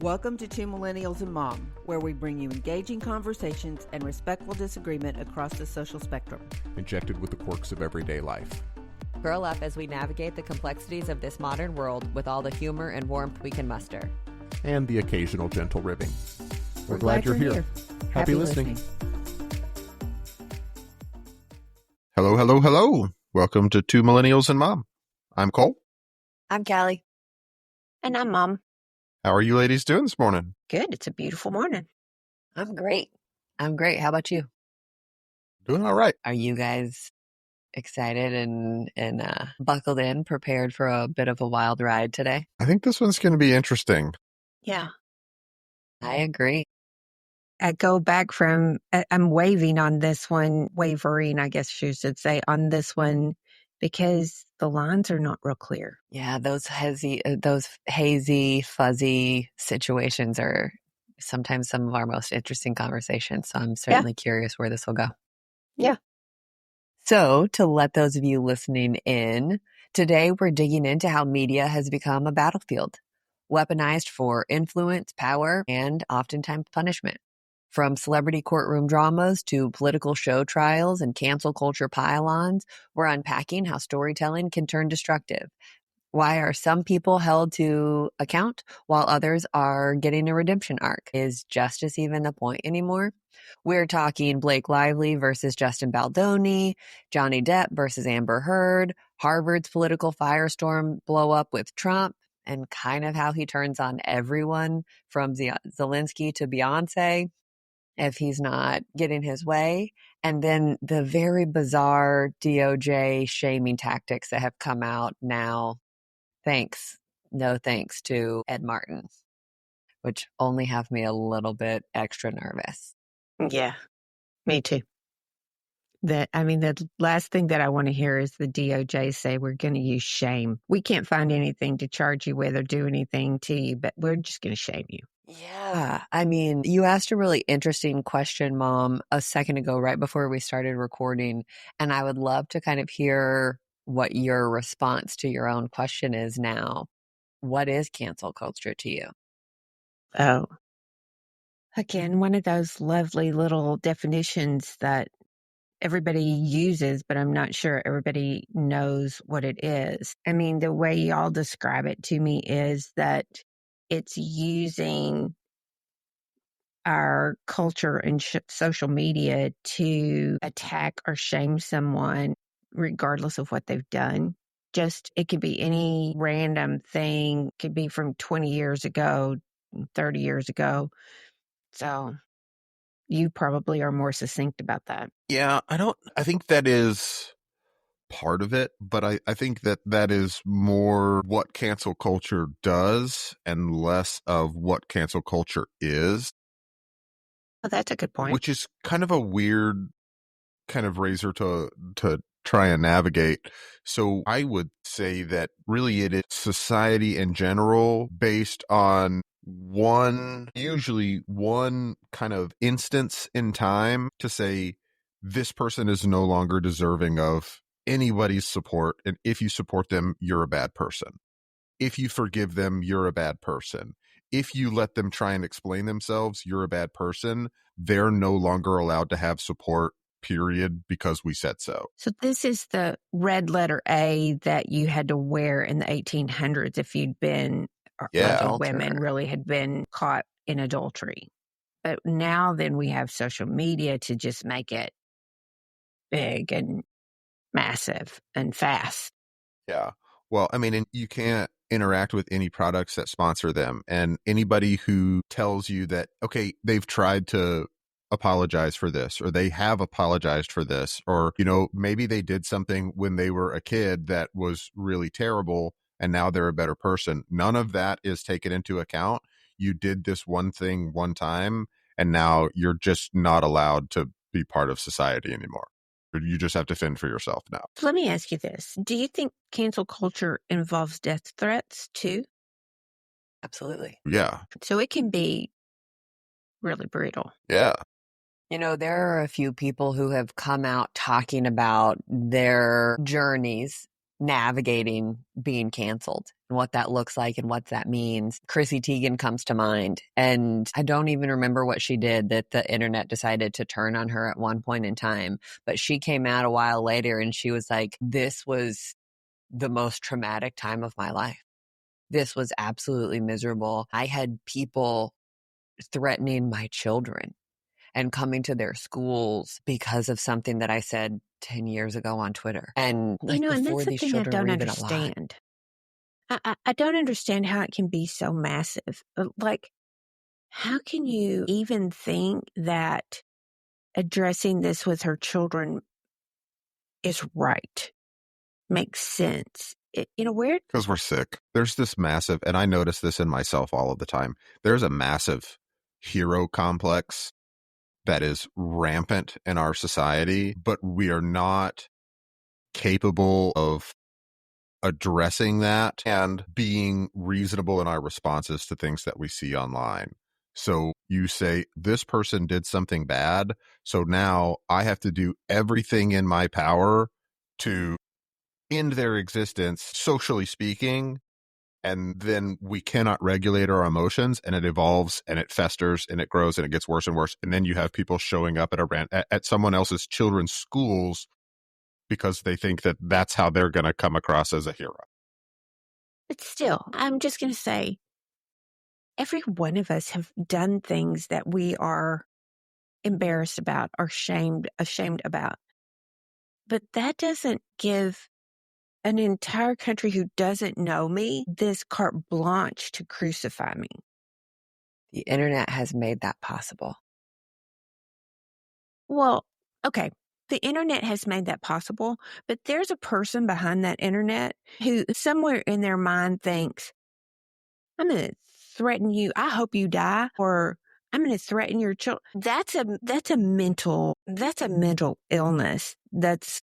Welcome to Two Millennials and Mom, where we bring you engaging conversations and respectful disagreement across the social spectrum. Injected with the quirks of everyday life. Curl up as we navigate the complexities of this modern world with all the humor and warmth we can muster. And the occasional gentle ribbing. We're glad you're here. Happy listening. Hello, hello, hello. Welcome to Two Millennials and Mom. I'm Cole. I'm Callie. And I'm Mom. How are you ladies doing this morning? Good. It's a beautiful morning. I'm great. I'm great. How about you? Doing all right. Are you guys excited and buckled in, prepared for a bit of a wild ride today? I think this one's going to be interesting. Yeah. I agree. I go back from, I'm waving on this one, wavering, I guess you should say, on this one, because the lines are not real clear. Yeah, those hazy, fuzzy situations are sometimes some of our most interesting conversations. So I'm certainly curious where this will go. Yeah. So to let those of you listening in, today we're digging into how media has become a battlefield, weaponized for influence, power, and oftentimes punishment. From celebrity courtroom dramas to political show trials and cancel culture pile-ons, we're unpacking how storytelling can turn destructive. Why are some people held to account while others are getting a redemption arc? Is justice even the point anymore? We're talking Blake Lively versus Justin Baldoni, Johnny Depp versus Amber Heard, Harvard's political firestorm blow up with Trump, and kind of how he turns on everyone from Zelensky to Beyonce if he's not getting his way. And then the very bizarre DOJ shaming tactics that have come out now. No thanks to Ed Martin, which only have me a little bit extra nervous. Yeah, me too. The last thing that I want to hear is the DOJ say we're going to use shame. We can't find anything to charge you with or do anything to you, but we're just going to shame you. Yeah. I mean, you asked a really interesting question, Mom, a second ago, right before we started recording. And I would love to kind of hear what your response to your own question is now. What is cancel culture to you? Oh, again, one of those lovely little definitions that everybody uses, but I'm not sure everybody knows what it is. I mean, the way y'all describe it to me is that it's using our culture and social media to attack or shame someone regardless of what they've done. It could be any random thing. It could be from 20 years ago, 30 years ago. So you probably are more succinct about that. Yeah, I think that is part of it, but I think that is more what cancel culture does and less of what cancel culture is. Oh, that's a good point. Which is kind of a weird kind of razor to try and navigate. So I would say that really it is society in general based on usually one kind of instance in time to say this person is no longer deserving of anybody's support. And if you support them, you're a bad person. If you forgive them, you're a bad person. If you let them try and explain themselves, you're a bad person. They're no longer allowed to have support, period, because we said so. So this is the red letter A that you had to wear in the 1800s if you'd been, or women really had been caught in adultery. But now then we have social media to just make it big and massive and fast. Yeah. Well, I mean, and you can't interact with any products that sponsor them. And anybody who tells you that, okay, they've tried to apologize for this, or they have apologized for this, or, maybe they did something when they were a kid that was really terrible and now they're a better person. None of that is taken into account. You did this one thing one time and now you're just not allowed to be part of society anymore. You just have to fend for yourself now. So let me ask you this. Do you think cancel culture involves death threats too? Absolutely. Yeah. So it can be really brutal. Yeah. There are a few people who have come out talking about their journeys navigating being canceled and what that looks like and what that means. Chrissy Teigen comes to mind. And I don't even remember what she did that the internet decided to turn on her at one point in time. But she came out a while later and she was like, this was the most traumatic time of my life. This was absolutely miserable. I had people threatening my children and coming to their schools because of something that I said 10 years ago on Twitter. And like, and before that's the these thing I children don't were even alive. understand. I don't understand how it can be so massive. Like, how can you even think that addressing this with her children is right? Makes sense. Where? Because we're sick. There's this massive, and I notice this in myself all of the time. There's a massive hero complex that is rampant in our society, but we are not capable of addressing that and being reasonable in our responses to things that we see online. So you say, this person did something bad, so now I have to do everything in my power to end their existence, socially speaking, and then we cannot regulate our emotions, and it evolves and it festers and it grows and it gets worse and worse. And then you have people showing up at someone else's children's schools because they think that that's how they're going to come across as a hero. But still, I'm just going to say, every one of us have done things that we are embarrassed about or ashamed about. But that doesn't give an entire country who doesn't know me this carte blanche to crucify me. The internet has made that possible. Well, okay. The internet has made that possible, but there's a person behind that internet who somewhere in their mind thinks, I'm going to threaten you. I hope you die, or I'm going to threaten your children. That's a mental illness that's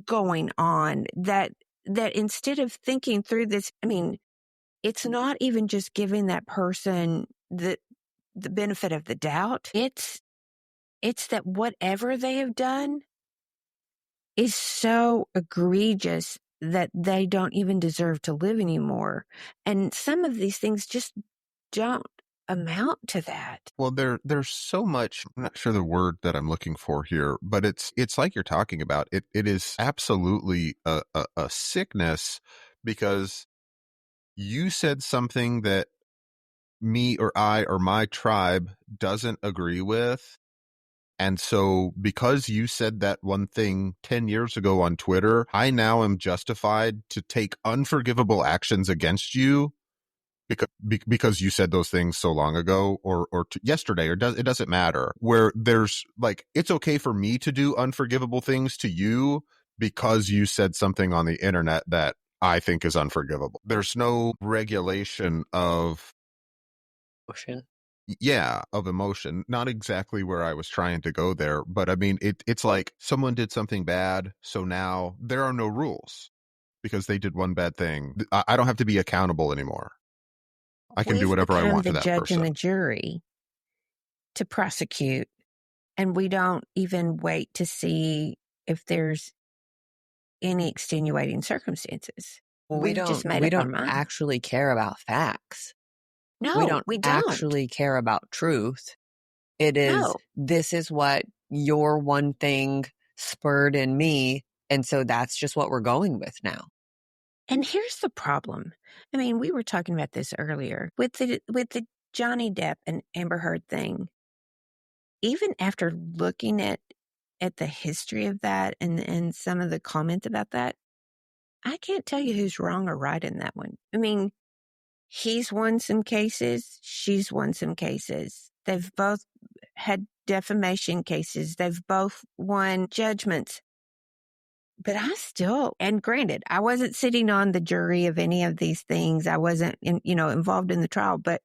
going on that instead of thinking through this, I mean, it's not even just giving that person the benefit of the doubt. It's that whatever they have done is so egregious that they don't even deserve to live anymore. And some of these things just don't amount to that. Well, there's so much, I'm not sure the word that I'm looking for here, but it's like you're talking about. It is absolutely a sickness, because you said something that me or I or my tribe doesn't agree with. And so because you said that one thing 10 years ago on Twitter, I now am justified to take unforgivable actions against you because you said those things so long ago or yesterday, or it doesn't matter. Where there's like, it's okay for me to do unforgivable things to you because you said something on the internet that I think is unforgivable. There's no regulation of Emotion. Yeah, of emotion. Not exactly where I was trying to go there, but I mean, it's like someone did something bad, so now there are no rules because they did one bad thing. I don't have to be accountable anymore. I can do whatever I want to that the judge person. and the jury to prosecute, and we don't even wait to see if there's any extenuating circumstances. Well, we don't actually care about facts. No, we don't actually care about truth. It is, this is what your one thing spurred in me, and so that's just what we're going with now. And here's the problem. I mean, we were talking about this earlier with the Johnny Depp and Amber Heard thing. Even after looking at the history of that and some of the comments about that, I can't tell you who's wrong or right in that one. I mean, he's won some cases. She's won some cases. They've both had defamation cases. They've both won judgments. But and granted, I wasn't sitting on the jury of any of these things. I wasn't, involved in the trial. But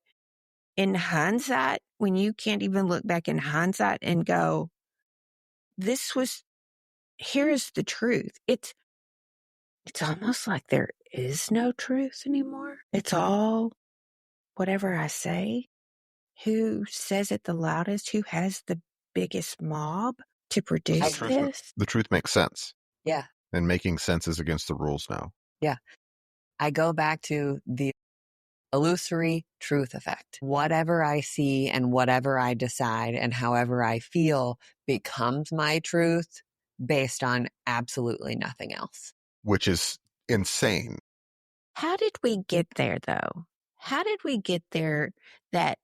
in hindsight, when you can't even look back in hindsight and go, here's the truth. It's almost like there is no truth anymore. It's all whatever I say. Who says it the loudest? Who has the biggest mob to produce this? The truth makes sense. Yeah. And making sense is against the rules now. Yeah. I go back to the illusory truth effect. Whatever I see and whatever I decide and however I feel becomes my truth based on absolutely nothing else. Which is insane. How did we get there, though? How did we get there that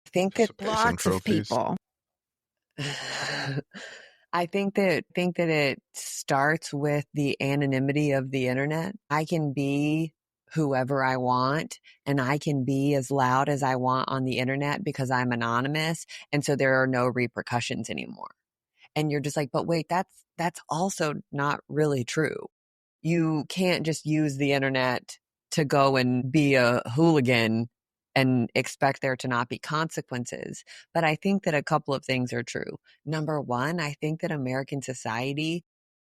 I think that Pacing lots of trophies. people, I think that it starts with the anonymity of the internet. I can be whoever I want and I can be as loud as I want on the internet because I'm anonymous, and so there are no repercussions anymore. And you're just like, but wait, that's also not really true. You can't just use the internet to go and be a hooligan and expect there to not be consequences. But I think that a couple of things are true. Number one, I think that American society,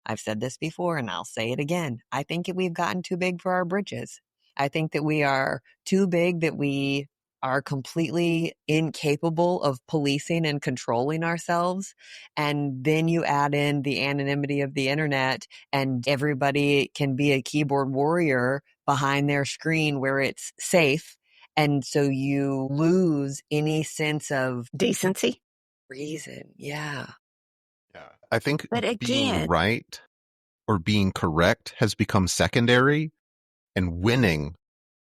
I've said this before and I'll say it again, I think that we've gotten too big for our britches. I think that we are too big, that we are completely incapable of policing and controlling ourselves. And then you add in the anonymity of the internet, and everybody can be a keyboard warrior behind their screen where it's safe. And so you lose any sense of decency. reason. Yeah. Yeah. I think But being again, right or being correct has become secondary, and winning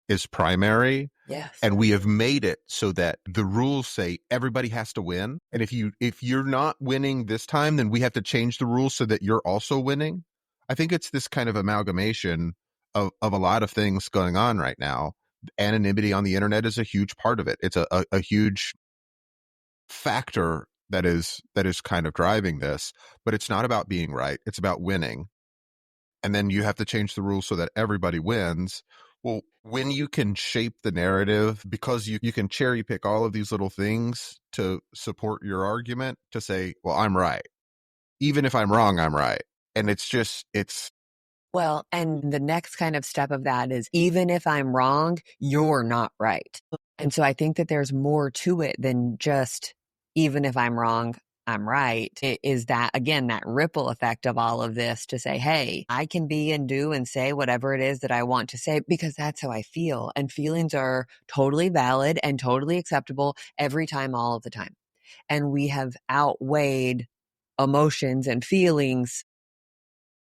is primary. Yes. And we have made it so that the rules say everybody has to win. And if you're not winning this time, then we have to change the rules so that you're also winning. I think it's this kind of amalgamation of a lot of things going on right now. Anonymity on the internet is a huge part of it. It's a huge factor that is kind of driving this, but it's not about being right. It's about winning. And then you have to change the rules so that everybody wins. Well, when you can shape the narrative, because you can cherry pick all of these little things to support your argument, to say, well, I'm right. Even if I'm wrong, I'm right. And it's Well, and the next kind of step of that is, even if I'm wrong, you're not right. And so I think that there's more to it than just, even if I'm wrong, I'm right. It is that, again, that ripple effect of all of this to say, hey, I can be and do and say whatever it is that I want to say because that's how I feel. And feelings are totally valid and totally acceptable every time, all of the time. And we have outweighed emotions and feelings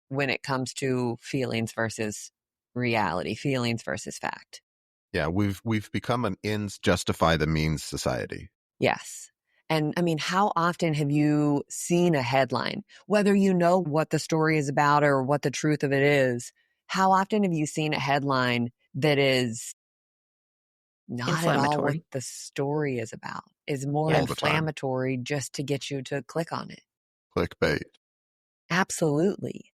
when it comes to feelings versus reality, feelings versus fact. yeah, we've become an ends justify the means society. Yes. And I mean, how often have you seen a headline, whether you know what the story is about or what the truth of it is? How often have you seen a headline that is not at all what inflammatory. the story is about, is more All the time. inflammatory just to get you to click on it? Clickbait. Absolutely.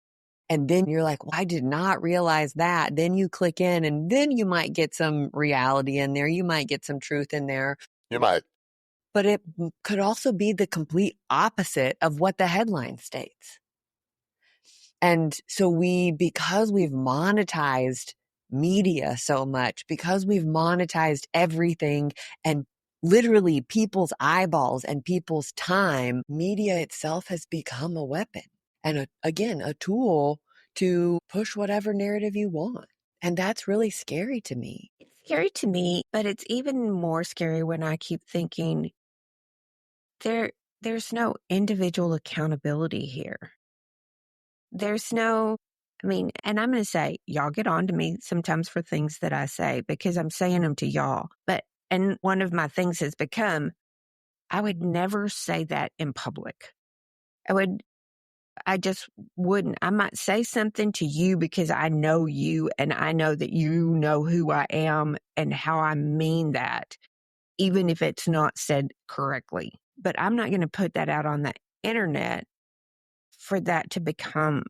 And then you're like, well, I did not realize that. Then you click in and then you might get some reality in there. You might get some truth in there. You might. But it could also be the complete opposite of what the headline states. And so because we've monetized media so much, because we've monetized everything and literally people's eyeballs and people's time, media itself has become a weapon and again, a tool to push whatever narrative you want. And that's really scary to me. It's scary to me, but it's even more scary when I keep thinking there's no individual accountability here. There's no, I mean, and I'm going to say, y'all get on to me sometimes for things that I say because I'm saying them to y'all. And one of my things has become, I would never say that in public. I just wouldn't. I might say something to you because I know you and I know that you know who I am and how I mean that, even if it's not said correctly. But I'm not going to put that out on the internet for that to become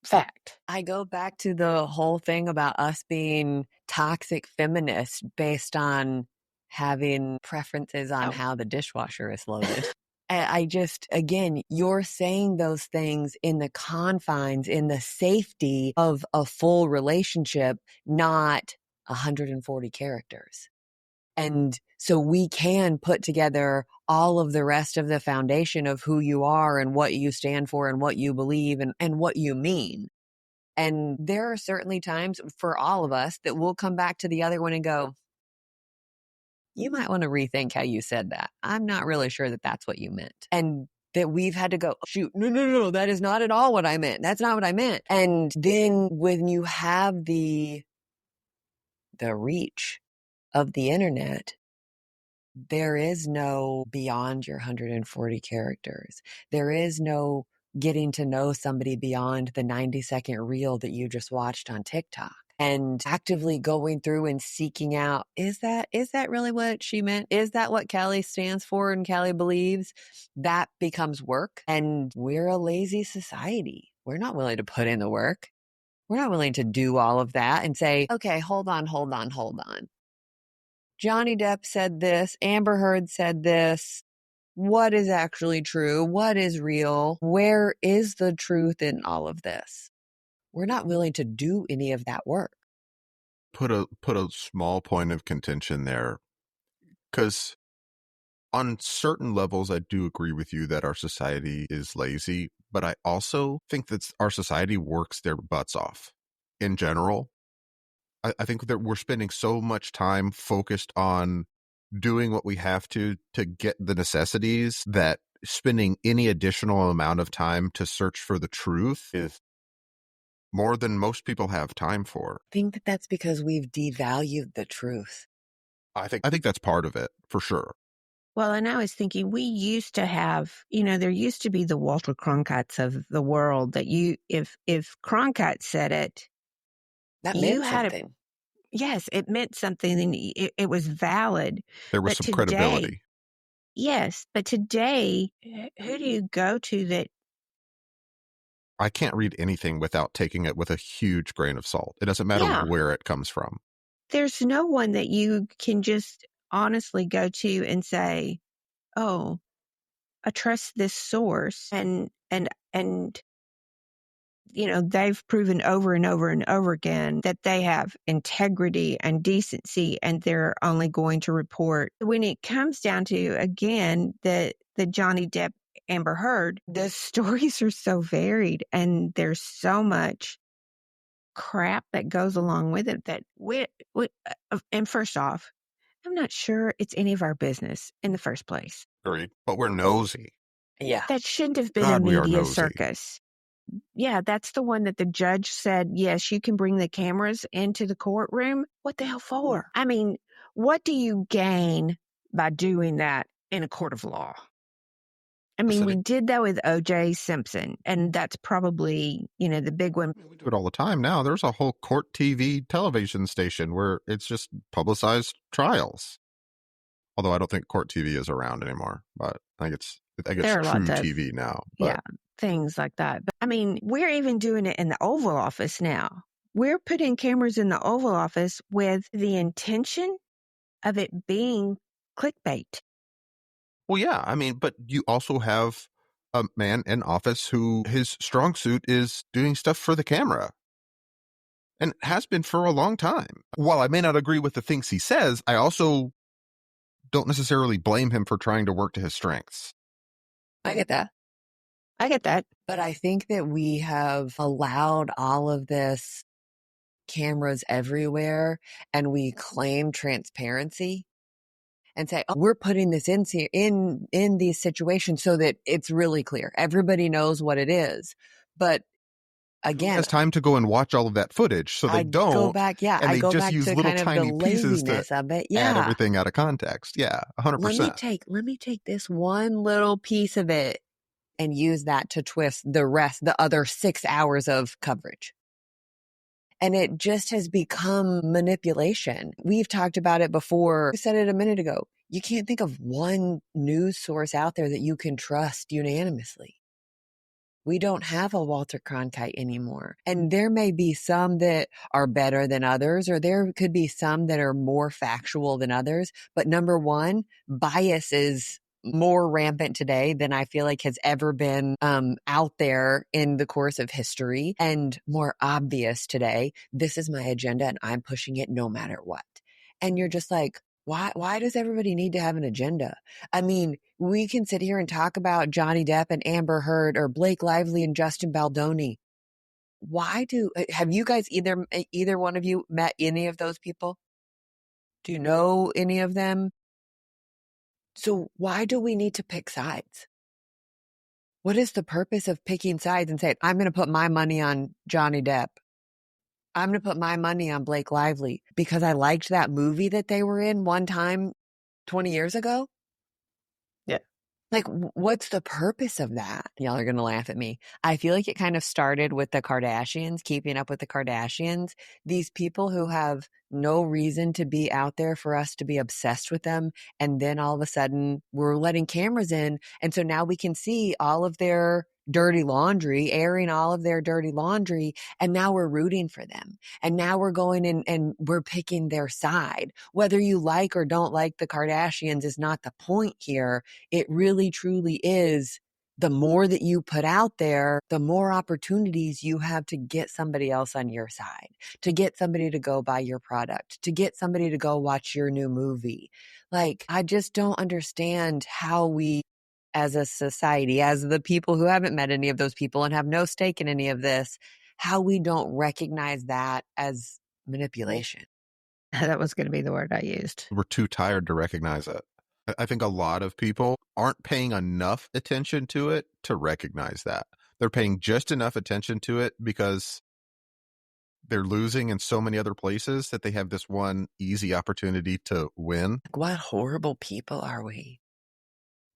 fact. I go back to the whole thing about us being toxic feminists based on having preferences on how the dishwasher is loaded. I just, again, you're saying those things in the confines, in the safety of a full relationship, not 140 characters. And so we can put together all of the rest of the foundation of who you are and what you stand for and what you believe and what you mean. And there are certainly times for all of us that we'll come back to the other one and go, you might want to rethink how you said that. I'm not really sure that that's what you meant. And that we've had to go, shoot, no, that is not at all what I meant. That's not what I meant. And then when you have the reach of the internet, there is no beyond your 140 characters. There is no getting to know somebody beyond the 90-second reel that you just watched on TikTok. And actively going through and seeking out, is that really what she meant? Is that what Callie stands for and Callie believes? That becomes work. And we're a lazy society. We're not willing to put in the work. We're not willing to do all of that and say, okay, hold on. Johnny Depp said this. Amber Heard said this. What is actually true? What is real? Where is the truth in all of this? We're not willing to do any of that work. Put a small point of contention there, because on certain levels, I do agree with you that our society is lazy, but I also think that our society works their butts off in general. I think that we're spending so much time focused on doing what we have to get the necessities that spending any additional amount of time to search for the truth is more than most people have time for. I think that that's because we've devalued the truth. I think that's part of it, for sure. Well, and I was thinking, we used to have, there used to be the Walter Cronkites of the world that if Cronkite said it, that meant something. Yes, it meant something, and it was valid. There was some credibility. Yes, but today, who do you go to that? I can't read anything without taking it with a huge grain of salt. It doesn't matter where it comes from. There's no one that you can just honestly go to and say, oh, I trust this source, and they've proven over and over and over again that they have integrity and decency, and they're only going to report. When it comes down to, again, the Johnny Depp Amber Heard, the stories are so varied, and there's so much crap that goes along with it that and first off, I'm not sure it's any of our business in the first place. Agreed. But we're nosy. Yeah. That shouldn't have been a media circus. Yeah, that's the one that the judge said, yes, you can bring the cameras into the courtroom. What the hell for? I mean, what do you gain by doing that in a court of law? I mean, we did that with O.J. Simpson, and that's probably, the big one. We do it all the time now. There's a whole court TV television station where it's just publicized trials. Although I don't think court TV is around anymore, but I think it's true TV now. But. Yeah, things like that. But I mean, we're even doing it in the Oval Office now. We're putting cameras in the Oval Office with the intention of it being clickbait. Well, yeah, I mean, but you also have a man in office who his strong suit is doing stuff for the camera. And has been for a long time. While I may not agree with the things he says, I also don't necessarily blame him for trying to work to his strengths. I get that. But I think that we have allowed all of this cameras everywhere, and we claim transparency and say, oh, we're putting this in these situations so that it's really clear. Everybody knows what it is. But again, who has time to go and watch all of that footage, so they don't go back. Yeah, and I they go just back use to little kind of tiny the pieces laziness to of it. add everything out of context. Yeah, 100%. Let me take this one little piece of it and use that to twist the other 6 hours of coverage. And it just has become manipulation. We've talked about it before. I said it a minute ago. You can't think of one news source out there that you can trust unanimously. We don't have a Walter Cronkite anymore. And there may be some that are better than others, or there could be some that are more factual than others. But number one, bias is more rampant today than I feel like has ever been out there in the course of history, and more obvious today. This is my agenda and I'm pushing it no matter what. And you're just like, Why does everybody need to have an agenda? I mean, we can sit here and talk about Johnny Depp and Amber Heard or Blake Lively and Justin Baldoni. Have you guys either one of you met any of those people? Do you know any of them? So why do we need to pick sides? What is the purpose of picking sides and saying, I'm going to put my money on Johnny Depp? I'm going to put my money on Blake Lively because I liked that movie that they were in one time 20 years ago? Yeah. Like, what's the purpose of that? Y'all are going to laugh at me. I feel like it kind of started with the Kardashians, keeping up with the Kardashians. These people who have no reason to be out there for us to be obsessed with them. And then all of a sudden we're letting cameras in. And so now we can see all of their dirty laundry, airing all of their dirty laundry. And now we're rooting for them. And now we're going in and we're picking their side. Whether you like or don't like the Kardashians is not the point here. It really truly is. The more that you put out there, the more opportunities you have to get somebody else on your side, to get somebody to go buy your product, to get somebody to go watch your new movie. Like, I just don't understand how we, as a society, as the people who haven't met any of those people and have no stake in any of this, how we don't recognize that as manipulation. That was going to be the word I used. We're too tired to recognize it. I think a lot of people aren't paying enough attention to it to recognize that. They're paying just enough attention to it because they're losing in so many other places that they have this one easy opportunity to win. What horrible people are we?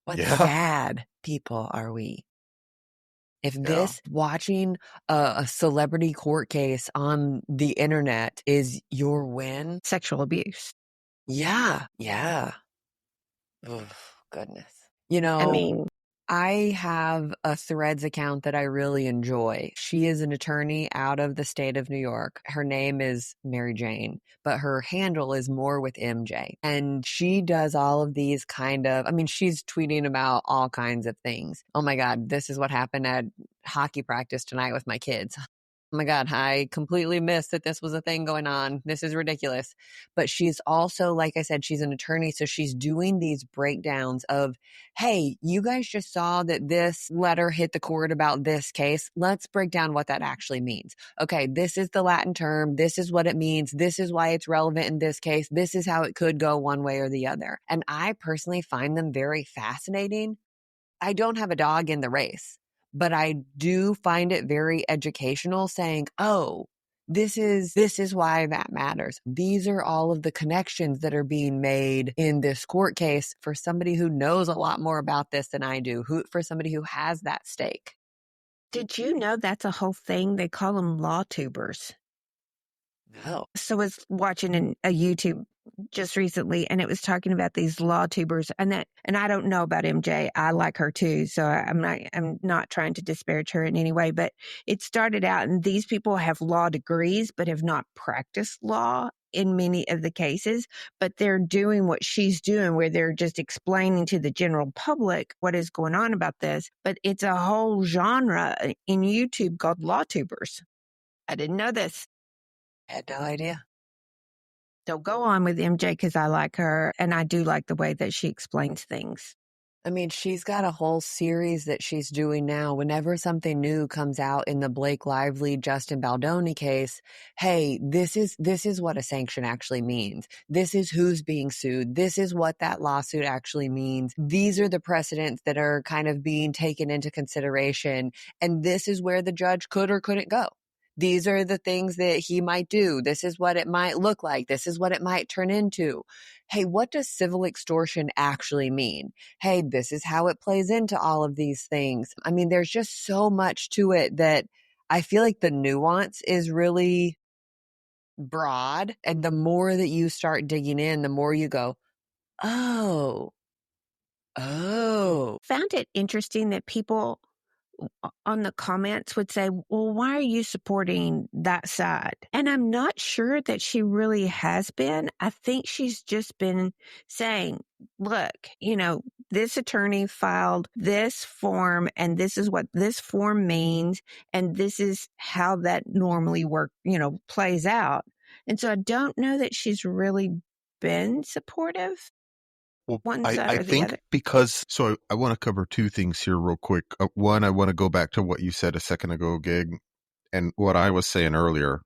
What Yeah. sad people are we? If this watching a celebrity court case on the internet is your win, Sexual abuse. yeah. Oh, goodness. You know, I mean, I have a Threads account that I really enjoy. She is an attorney out of the state of New York. Her name is Mary Jane, but her handle is more with MJ. And she does all of these she's tweeting about all kinds of things. Oh my God, this is what happened at hockey practice tonight with my kids. Oh my God, I completely missed that this was a thing going on. This is ridiculous. But she's also, like I said, she's an attorney. So she's doing these breakdowns of, hey, you guys just saw that this letter hit the court about this case. Let's break down what that actually means. Okay, this is the Latin term. This is what it means. This is why it's relevant in this case. This is how it could go one way or the other. And I personally find them very fascinating. I don't have a dog in the race, but I do find it very educational saying, oh, this is why that matters. These are all of the connections that are being made in this court case for somebody who knows a lot more about this than I do, for somebody who has that stake. did you know that's a whole thing? They call them law tubers. No. So I was watching a YouTube just recently, and it was talking about these law tubers, and I don't know about MJ. I like her too, so I'm not trying to disparage her in any way. But it started out, and these people have law degrees, but have not practiced law in many of the cases. But they're doing what she's doing, where they're just explaining to the general public what is going on about this. But it's a whole genre in YouTube called law tubers. I didn't know this. I had no idea. So go on with MJ because I like her, and I do like the way that she explains things. I mean, she's got a whole series that she's doing now. Whenever something new comes out in the Blake Lively, Justin Baldoni case, hey, this is what a sanction actually means. This is who's being sued. This is what that lawsuit actually means. These are the precedents that are kind of being taken into consideration. And this is where the judge could or couldn't go. These are the things that he might do. This is what it might look like. This is what it might turn into. Hey, what does civil extortion actually mean? Hey, this is how it plays into all of these things. I mean, there's just so much to it that I feel like the nuance is really broad. And the more that you start digging in, the more you go, oh. Found it interesting that people on the comments would say, well, why are you supporting that side? And I'm not sure that she really has been. I think she's just been saying, look, this attorney filed this form, and this is what this form means, and this is how that normally plays out. And so I don't know that she's really been supportive? Well, One I, side I or the think other? because, so I want to cover two things here real quick. One, I want to go back to what you said a second ago, Gig, and what I was saying earlier.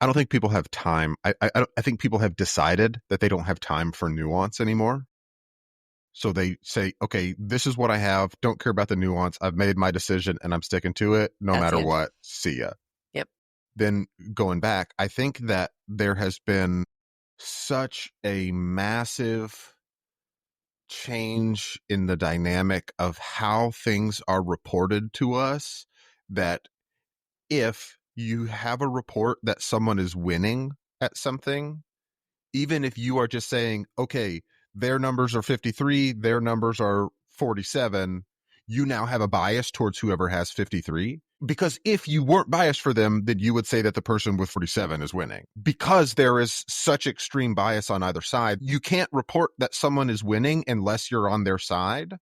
I don't think people have time. I think people have decided that they don't have time for nuance anymore. So they say, okay, this is what I have. Don't care about the nuance. I've made my decision and I'm sticking to it no That's matter it. what. See ya. Yep. Then going back, I think that there has been such a massive change in the dynamic of how things are reported to us that if you have a report that someone is winning at something, even if you are just saying, okay, their numbers are 53, their numbers are 47, you now have a bias towards whoever has 53. Because if you weren't biased for them, then you would say that the person with 47 is winning. Because there is such extreme bias on either side, you can't report that someone is winning unless you're on their side.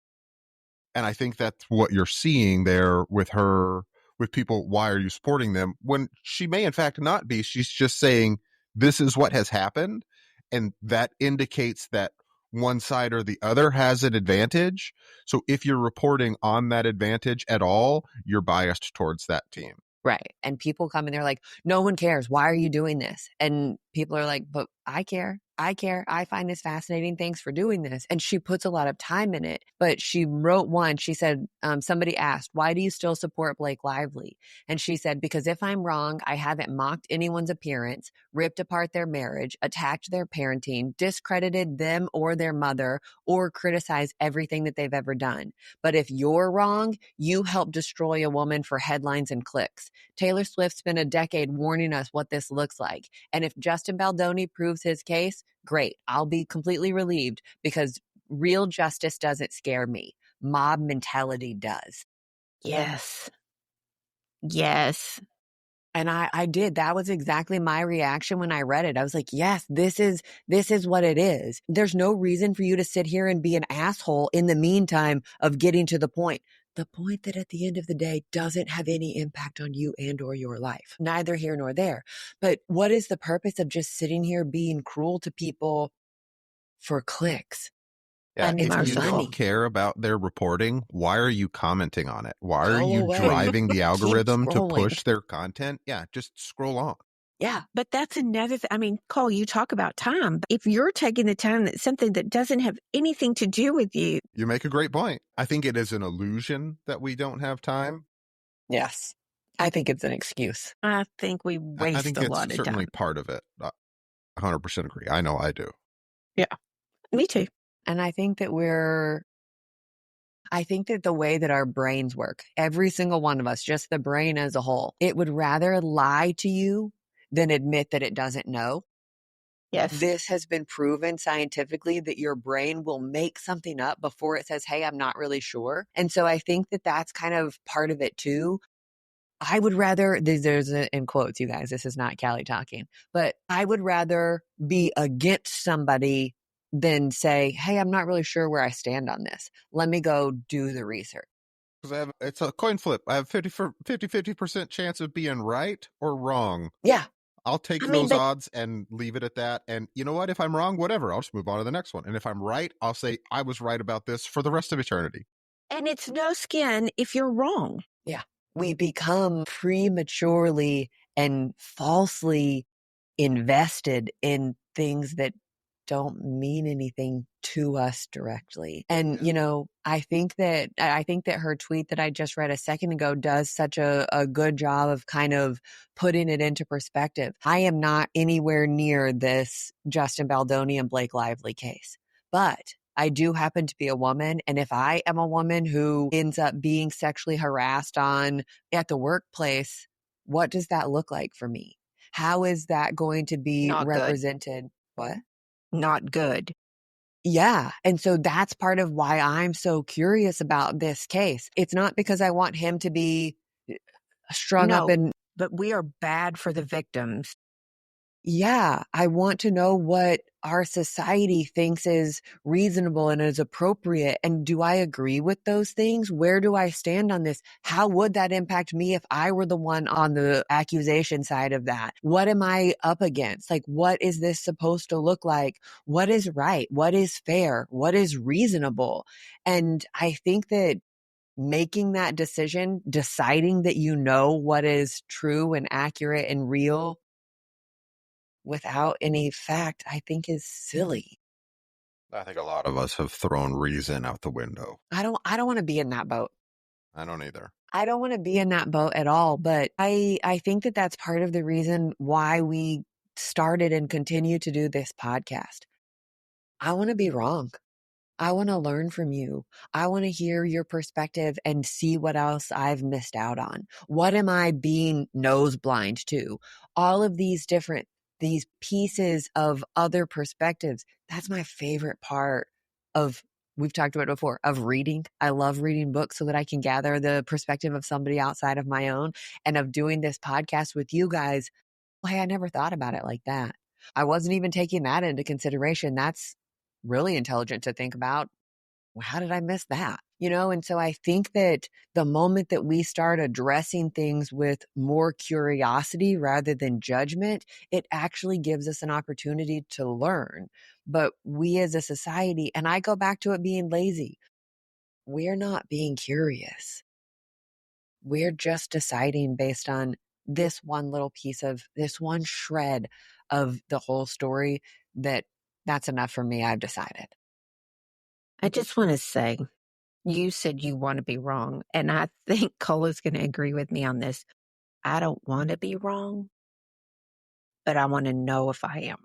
And I think that's what you're seeing there with her, with people. Why are you supporting them? When she may in fact not be. She's just saying, this is what has happened. And that indicates that one side or the other has an advantage. So if you're reporting on that advantage at all, you're biased towards that team. Right. And people come and they're like, no one cares. Why are you doing this? And people are like, but I care. I care. I find this fascinating. Thanks for doing this. And she puts a lot of time in it. But she wrote one. She said, somebody asked, why do you still support Blake Lively? And she said, because if I'm wrong, I haven't mocked anyone's appearance, ripped apart their marriage, attacked their parenting, discredited them or their mother, or criticized everything that they've ever done. But if you're wrong, you help destroy a woman for headlines and clicks. Taylor Swift spent a decade warning us what this looks like. And if Justin Baldoni proves his case, great. I'll be completely relieved because real justice doesn't scare me. Mob mentality does. Yes. Yes. And I did. That was exactly my reaction when I read it. I was like, yes, this is what it is. There's no reason for you to sit here and be an asshole in the meantime of getting to the point. The point that at the end of the day doesn't have any impact on you and or your life. Neither here nor there. But what is the purpose of just sitting here being cruel to people for clicks? Yeah, And if It's you merciful. money. don't care about their reporting, why are you commenting on it? Why are Go you away. driving the Keep algorithm to scrolling. push their content? Yeah, just scroll on. Yeah. But that's another thing. I mean, Cole, you talk about time. If you're taking the time that something that doesn't have anything to do with you, You make a great point. I think it is an illusion that we don't have time. Yes. I think it's an excuse. I think we I waste think a it's lot of certainly time. part of it. 100% agree. I know I do. Yeah, me too. And I think that the way that our brains work, every single one of us, just the brain as a whole, it would rather lie to you than admit that it doesn't know. Yes. This has been proven scientifically that your brain will make something up before it says, hey, I'm not really sure. And so I think that that's kind of part of it too. I would rather, there's in quotes, you guys, this is not Callie talking, but I would rather be against somebody than say, hey, I'm not really sure where I stand on this. Let me go do the research. Because it's a coin flip. I have 50% chance of being right or wrong. Yeah. I'll take those odds and leave it at that. And you know what? If I'm wrong, whatever. I'll just move on to the next one. And if I'm right, I'll say I was right about this for the rest of eternity. And it's no skin if you're wrong. Yeah. We become prematurely and falsely invested in things that don't mean anything to us directly. And, I think that her tweet that I just read a second ago does such a good job of kind of putting it into perspective. I am not anywhere near this Justin Baldoni and Blake Lively case, but I do happen to be a woman. And if I am a woman who ends up being sexually harassed at the workplace, what does that look like for me? How is that going to be Not good. represented? What? Not good. Yeah. And so that's part of why I'm so curious about this case. It's not because I want him to be strung up No, in. but we are bad for the victims. Yeah, I want to know what our society thinks is reasonable and is appropriate. And do I agree with those things? Where do I stand on this? How would that impact me if I were the one on the accusation side of that? What am I up against? Like, what is this supposed to look like? What is right? What is fair? What is reasonable? And I think that making that decision, deciding that you know what is true and accurate and real without any fact, I think is silly. I think a lot of us have thrown reason out the window. I don't want to be in that boat. I don't either. I don't want to be in that boat at all, but I think that that's part of the reason why we started and continue to do this podcast. I want to be wrong. I want to learn from you. I want to hear your perspective and see what else I've missed out on. What am I being nose blind to? All of these pieces of other perspectives. That's my favorite part of, we've talked about it before, of reading. I love reading books so that I can gather the perspective of somebody outside of my own, and of doing this podcast with you guys. Well, hey, I never thought about it like that. I wasn't even taking that into consideration. That's really intelligent to think about. Well, how did I miss that? And so I think that the moment that we start addressing things with more curiosity rather than judgment, it actually gives us an opportunity to learn. But we as a society, and I go back to it being lazy, we're not being curious. We're just deciding based on this one little piece of this one shred of the whole story that's enough for me. I've decided. I just want to say, you said you want to be wrong, and I think Cola's going to agree with me on this. I don't want to be wrong, but I want to know if I am.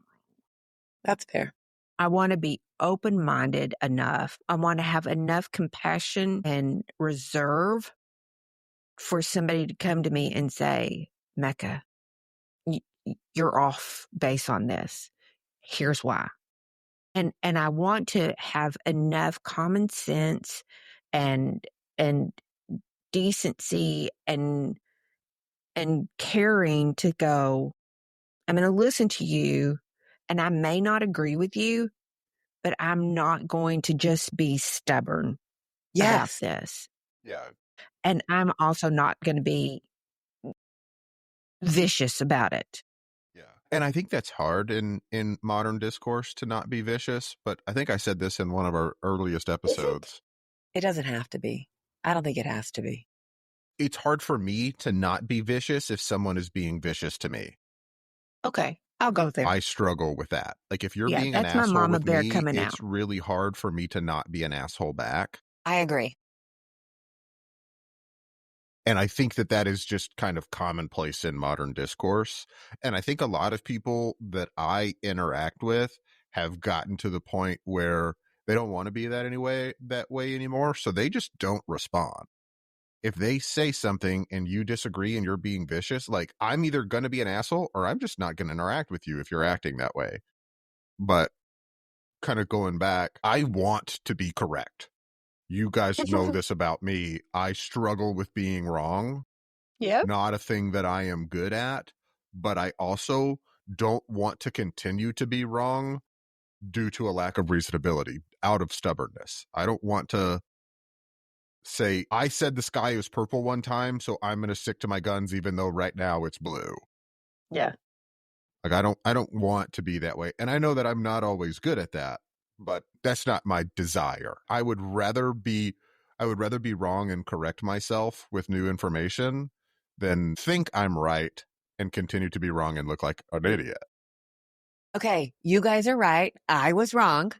That's fair. I want to be open-minded enough. I want to have enough compassion and reserve for somebody to come to me and say, Mecca, you're off base on this. Here's why. And I want to have enough common sense and decency and caring to go, I'm going to listen to you, and I may not agree with you, but I'm not going to just be stubborn about this. Yeah. And I'm also not going to be vicious about it. Yeah. And I think that's hard in modern discourse to not be vicious, but I think I said this in one of our earliest episodes. It doesn't have to be. I don't think it has to be. It's hard for me to not be vicious if someone is being vicious to me. Okay, I'll go there. I struggle with that. Like, if you're being an that's my asshole mama with bear me, coming it's out. really hard for me to not be an asshole back. I agree. And I think that is just kind of commonplace in modern discourse. And I think a lot of people that I interact with have gotten to the point where they don't want to be that way anymore. So they just don't respond. If they say something and you disagree and you're being vicious, like, I'm either going to be an asshole or I'm just not going to interact with you if you're acting that way. But kind of going back, I want to be correct. You guys know this about me. I struggle with being wrong. Yep. Not a thing that I am good at, but I also don't want to continue to be wrong due to a lack of reasonability, out of stubbornness. I don't want to say, I said the sky is purple one time, so I'm going to stick to my guns even though right now it's blue. Yeah. Like, I don't want to be that way. And I know that I'm not always good at that, but that's not my desire. I would rather be wrong and correct myself with new information than think I'm right and continue to be wrong and look like an idiot. Okay, you guys are right. I was wrong.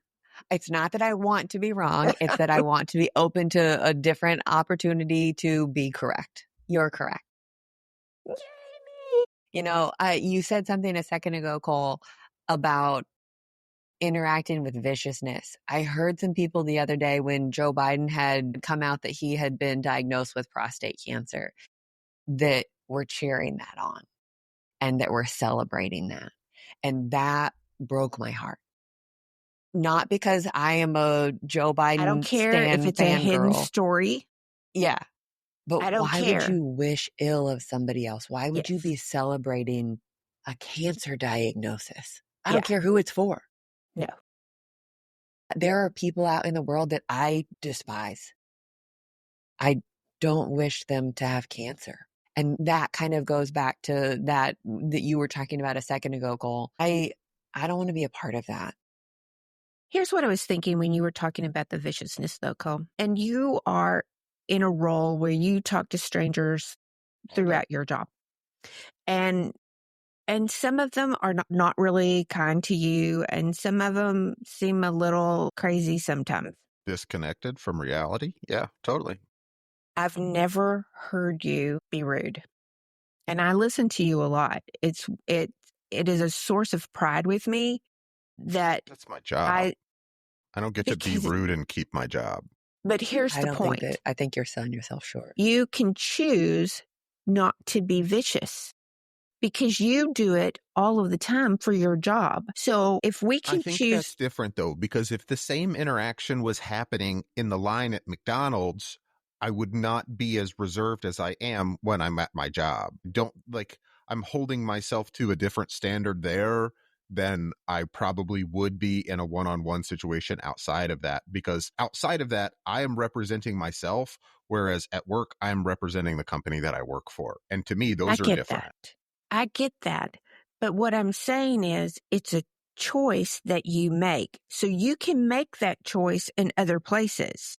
It's not that I want to be wrong. It's that I want to be open to a different opportunity to be correct. You're correct. You said something a second ago, Cole, about interacting with viciousness. I heard some people the other day when Joe Biden had come out that he had been diagnosed with prostate cancer that were cheering that on and that were celebrating that. And that broke my heart. Not because I am a Joe Biden I don't care if it's a hidden story. Yeah. But I don't why care. would you wish ill of somebody else? Why would you be celebrating a cancer diagnosis. I don't care who it's for. No. There are people out in the world that I despise. I don't wish them to have cancer. And that kind of goes back to that you were talking about a second ago, Cole. I don't want to be a part of that. Here's what I was thinking when you were talking about the viciousness, though, Cole. And you are in a role where you talk to strangers throughout your job. And some of them are not really kind to you, and some of them seem a little crazy sometimes. Disconnected from reality? Yeah, totally. I've never heard you be rude. And I listen to you a lot. It is a source of pride with me that that's my job. I don't get to be rude and keep my job. But here's the point. I think you're selling yourself short. You can choose not to be vicious because you do it all of the time for your job. So if we can choose. I think that's different, though, because if the same interaction was happening in the line at McDonald's, I would not be as reserved as I am when I'm at my job. I'm holding myself to a different standard there than I probably would be in a one-on-one situation outside of that, because outside of that, I am representing myself, whereas at work, I'm representing the company that I work for. And to me, those are different. I get that. But what I'm saying is it's a choice that you make. So you can make that choice in other places.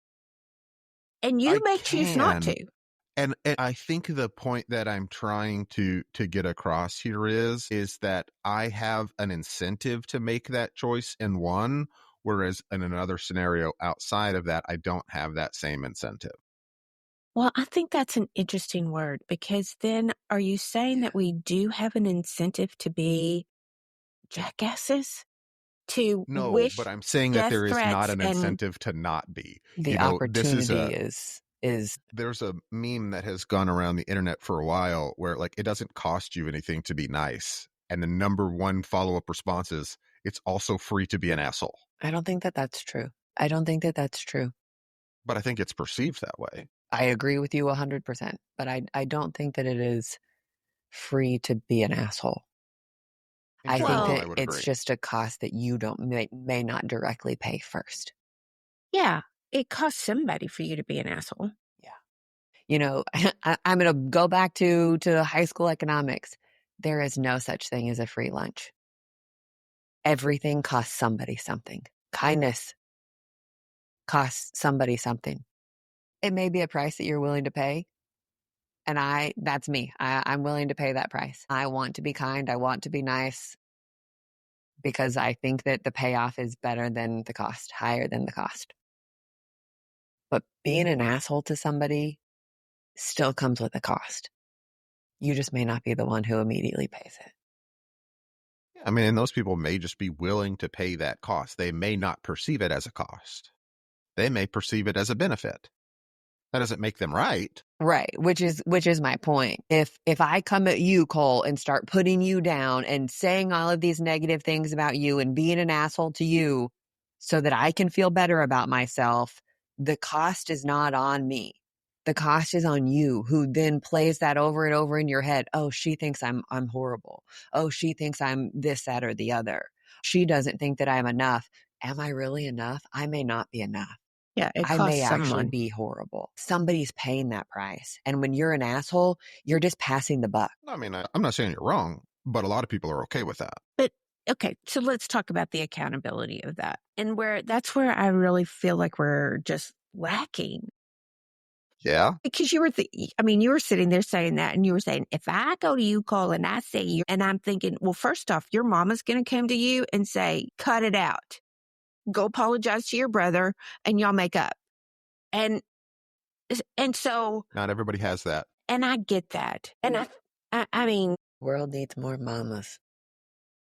And you may choose not to. And I think the point that I'm trying to get across here is that I have an incentive to make that choice in one, whereas in another scenario outside of that, I don't have that same incentive. Well, I think that's an interesting word, because then are you saying that we do have an incentive to be jackasses? No, but I'm saying that there is not an incentive to not be. The opportunity is there's a meme that has gone around the internet for a while where it doesn't cost you anything to be nice. And the number one follow-up response is it's also free to be an asshole. I don't think that that's true. I don't think that that's true. But I think it's perceived that way. I agree with you 100%, but I don't think that it is free to be an asshole. I think that it's just a cost that you may not directly pay first. Yeah, it costs somebody for you to be an asshole. Yeah. I'm going to go back to high school economics. There is no such thing as a free lunch. Everything costs somebody something. Kindness costs somebody something. It may be a price that you're willing to pay. And that's me. I'm willing to pay that price. I want to be kind. I want to be nice, because I think that the payoff is better than the cost, higher than the cost. But being an asshole to somebody still comes with a cost. You just may not be the one who immediately pays it. I mean, and those people may just be willing to pay that cost. They may not perceive it as a cost. They may perceive it as a benefit. That doesn't make them right. Right, which is my point. If I come at you, Cole, and start putting you down and saying all of these negative things about you and being an asshole to you so that I can feel better about myself, the cost is not on me. The cost is on you, who then plays that over and over in your head. Oh, she thinks I'm horrible. Oh, she thinks I'm this, that, or the other. She doesn't think that I'm enough. Am I really enough? I may not be enough. Yeah, I may actually be horrible. Somebody's paying that price. And when you're an asshole, you're just passing the buck. I mean, I'm not saying you're wrong, but a lot of people are okay with that. But okay, so let's talk about the accountability of that. And that's where I really feel like we're just lacking. Yeah. Because you were sitting there saying that, and you were saying, if I go to you, Cole, and I say you, and I'm thinking, well, first off, your mama's going to come to you and say, cut it out. Go apologize to your brother and y'all make up. And so. Not everybody has that. And I get that. And I mean. The world needs more mamas.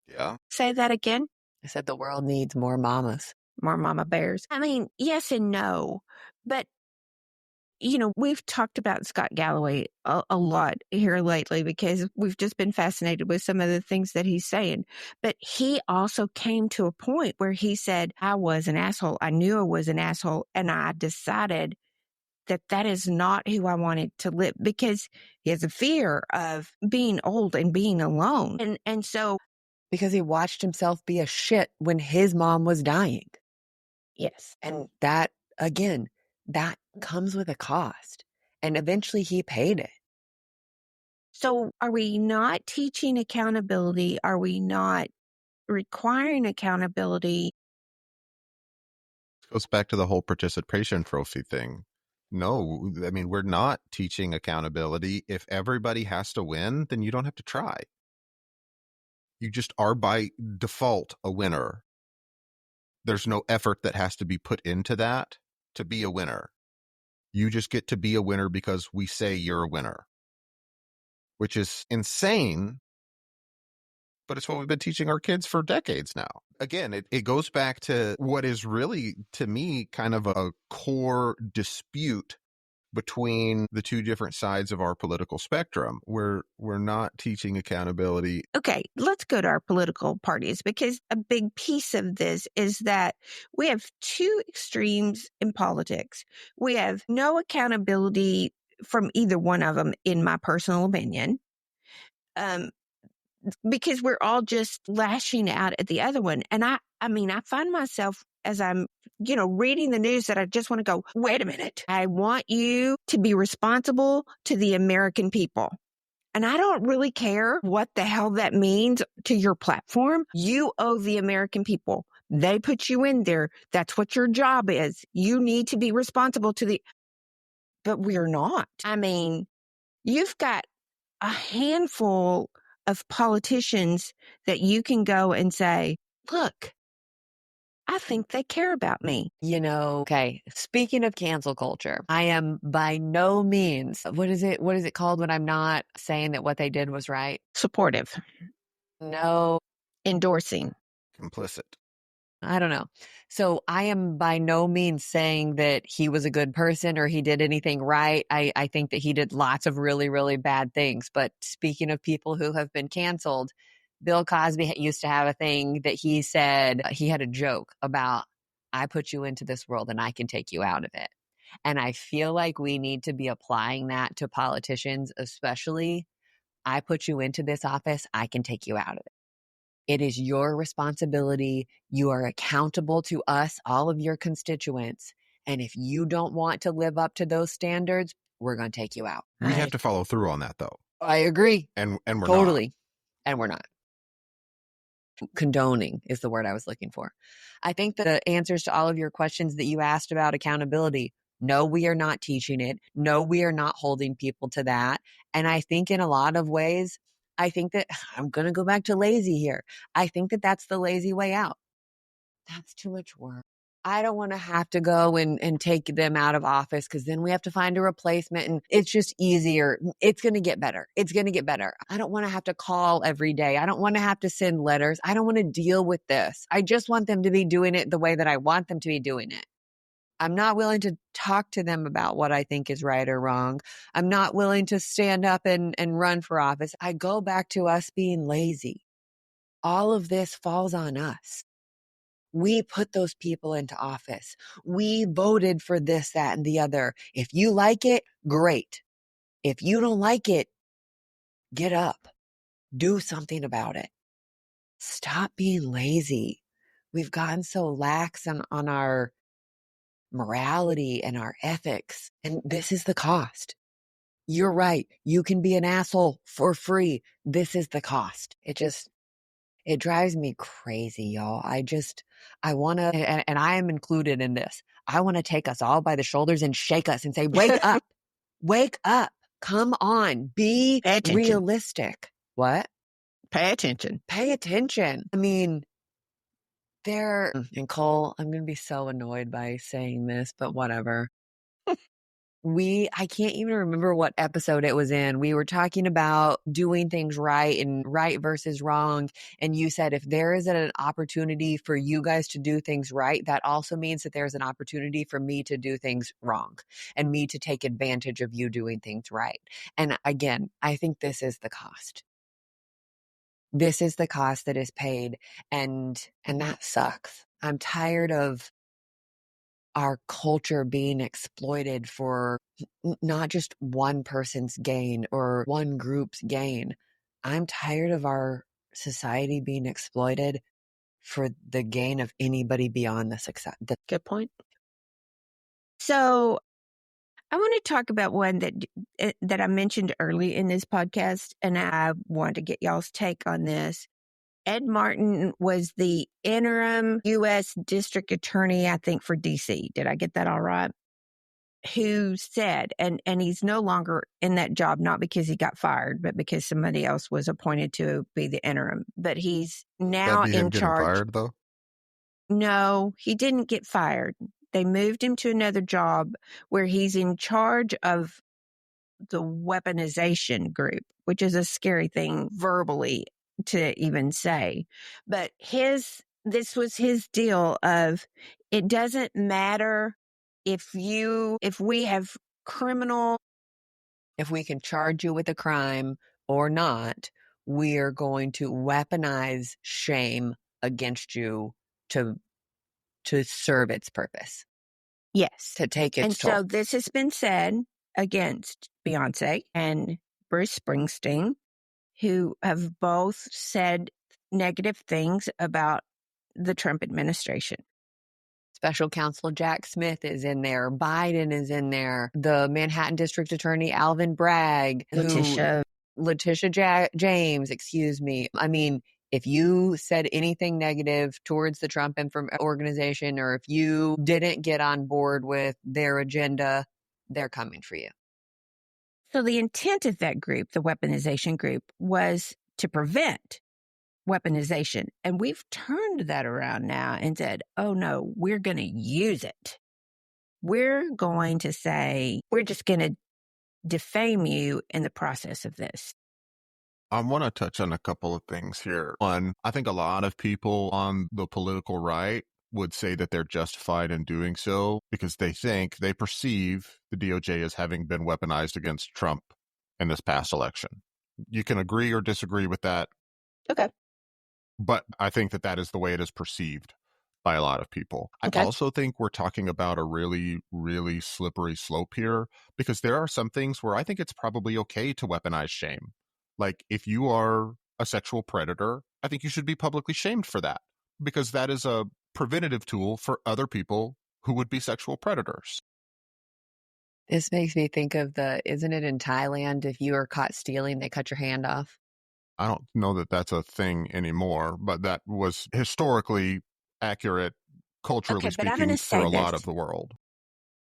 Yeah. Say that again. I said the world needs more mamas. More mama bears. I mean, yes and no. But, we've talked about Scott Galloway a lot here lately, because we've just been fascinated with some of the things that he's saying. But he also came to a point where he said, I was an asshole. I knew I was an asshole. And I decided that is not who I wanted to live, because he has a fear of being old and being alone. And so, because he watched himself be a shit when his mom was dying. yes. And that, again, that comes with a cost. And eventually he paid it. So are we not teaching accountability? Are we not requiring accountability? Goes back to the whole participation trophy thing. No, I mean, we're not teaching accountability. If everybody has to win, then you don't have to try. You just are by default a winner. There's no effort that has to be put into that to be a winner. You just get to be a winner because we say you're a winner, which is insane, but it's what we've been teaching our kids for decades now. Again, it goes back to what is really, to me, kind of a core dispute between the two different sides of our political spectrum. We're not teaching accountability. Okay, let's go to our political parties, because a big piece of this is that we have two extremes in politics. We have no accountability from either one of them, in my personal opinion. Because we're all just lashing out at the other one. And I mean, I find myself as I'm, reading the news that I just want to go, wait a minute. I want you to be responsible to the American people. And I don't really care what the hell that means to your platform. You owe the American people. They put you in there. That's what your job is. You need to be responsible but we're not. I mean, you've got a handful of politicians that you can go and say, look, I think they care about me. Okay, speaking of cancel culture, I am by no means, what is it called when I'm not saying that what they did was right? Supportive. No. Endorsing. Complicit. I don't know. So I am by no means saying that he was a good person or he did anything right. I think that he did lots of really, really bad things. But speaking of people who have been canceled, Bill Cosby used to have a thing that he said, he had a joke about, I put you into this world and I can take you out of it. And I feel like we need to be applying that to politicians, especially, I put you into this office, I can take you out of it. It is your responsibility. You are accountable to us, all of your constituents. And if you don't want to live up to those standards, we're going to take you out. We have to follow through on that, though. I agree. And we're totally. not. And we're not. Condoning is the word I was looking for. I think that the answers to all of your questions that you asked about accountability, no, we are not teaching it. No, we are not holding people to that. And I think in a lot of ways, I think that I'm going to go back to lazy here. I think that that's the lazy way out. That's too much work. I don't want to have to go and take them out of office, because then we have to find a replacement, and it's just easier. It's going to get better. It's going to get better. I don't want to have to call every day. I don't want to have to send letters. I don't want to deal with this. I just want them to be doing it the way that I want them to be doing it. I'm not willing to talk to them about what I think is right or wrong. I'm not willing to stand up and run for office. I go back to us being lazy. All of this falls on us. We put those people into office. We voted for this, that, and the other. If you like it, great. If you don't like it, get up. Do something about it. Stop being lazy. We've gotten so lax on our morality and our ethics, and this is the cost. You're right. You can be an asshole for free. This is the cost. It drives me crazy, y'all. I want to, and I am included in this. I want to take us all by the shoulders and shake us and say, wake up, wake up. Come on, be realistic. What? Pay attention. Pay attention. I mean, and Cole, I'm going to be so annoyed by saying this, but whatever. I can't even remember what episode it was in. We were talking about doing things right and right versus wrong. And you said, if there is an opportunity for you guys to do things right, that also means that there's an opportunity for me to do things wrong and me to take advantage of you doing things right. And again, I think this is the cost. This is the cost that is paid. And that sucks. I'm tired of our culture being exploited for not just one person's gain or one group's gain. I'm tired of our society being exploited for the gain of anybody beyond the success. Good point. So I want to talk about one that I mentioned early in this podcast, and I want to get y'all's take on this. Ed Martin was the interim U.S. District Attorney, I think, for D.C. Did I get that all right? Who said, and he's no longer in that job, not because he got fired, but because somebody else was appointed to be the interim. But he's now That'd be him in getting charge. fired, though? No, he didn't get fired. They moved him to another job where he's in charge of the weaponization group, which is a scary thing verbally to even say. But this was his deal of, it doesn't matter if we have criminal. If we can charge you with a crime or not, we are going to weaponize shame against you to serve its purpose. Yes. To take its And toll. so this has been said against Beyonce and Bruce Springsteen, who have both said negative things about the Trump administration. Special counsel Jack Smith is in there. Biden is in there. The Manhattan District Attorney Alvin Bragg. Letitia James, excuse me. I mean, if you said anything negative towards the Trump organization, or if you didn't get on board with their agenda, they're coming for you. So the intent of that group, the weaponization group, was to prevent weaponization. And we've turned that around now and said, oh no, we're going to use it. We're going to say, we're just going to defame you in the process of this. I want to touch on a couple of things here. One, I think a lot of people on the political right would say that they're justified in doing so because they perceive the DOJ as having been weaponized against Trump in this past election. You can agree or disagree with that. Okay. But I think that is the way it is perceived by a lot of people. Okay. I also think we're talking about a really, really slippery slope here because there are some things where I think it's probably okay to weaponize shame. Like if you are a sexual predator, I think you should be publicly shamed for that because that is a preventative tool for other people who would be sexual predators. This makes me think of isn't it in Thailand, if you are caught stealing, they cut your hand off? I don't know that that's a thing anymore, but that was historically accurate, culturally speaking, for a lot of the world.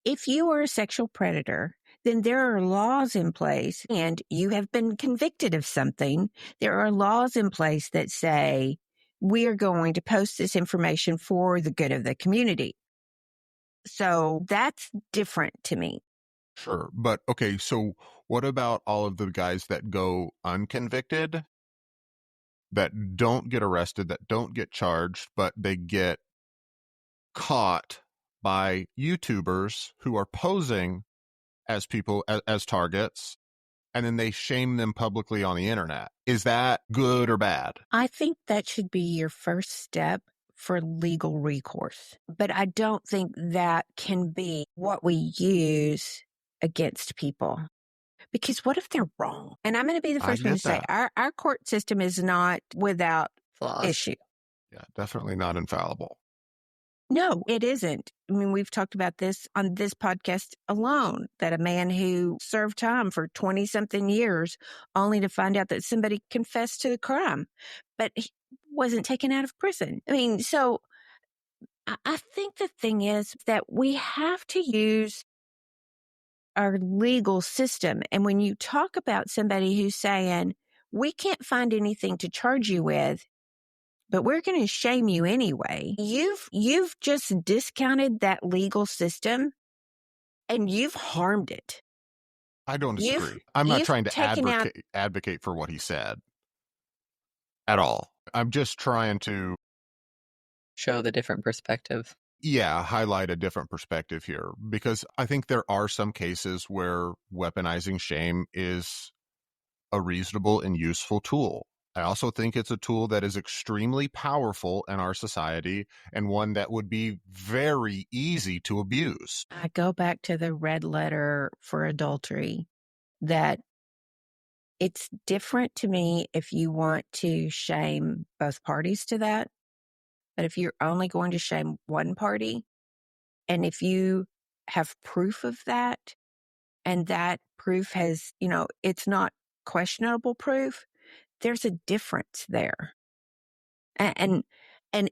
If you are a sexual predator, then there are laws in place, and you have been convicted of something. There are laws in place that say, we are going to post this information for the good of the community. So that's different to me. Sure. But okay, so what about all of the guys that go unconvicted, that don't get arrested, that don't get charged, but they get caught by YouTubers who are posing as people, as targets, and then they shame them publicly on the internet? Is that good or bad? I think that should be your first step for legal recourse. But I don't think that can be what we use against people. Because what if they're wrong? And I'm going to be the first one to say, our court system is not without flaws. Issue. Yeah, definitely not infallible. No, it isn't. I mean, we've talked about this on this podcast alone, that a man who served time for 20-something years only to find out that somebody confessed to the crime, but he wasn't taken out of prison. I mean, so I think the thing is that we have to use our legal system. And when you talk about somebody who's saying, we can't find anything to charge you with, but we're going to shame you anyway, you've just discounted that legal system and you've harmed it. I don't disagree. I'm not trying to advocate for what he said at all. I'm just trying to show the different perspective. Yeah, highlight a different perspective here, because I think there are some cases where weaponizing shame is a reasonable and useful tool. I also think it's a tool that is extremely powerful in our society and one that would be very easy to abuse. I go back to the red letter for adultery, that it's different to me if you want to shame both parties to that. But if you're only going to shame one party, and if you have proof of that, and that proof has, it's not questionable proof, there's a difference there. And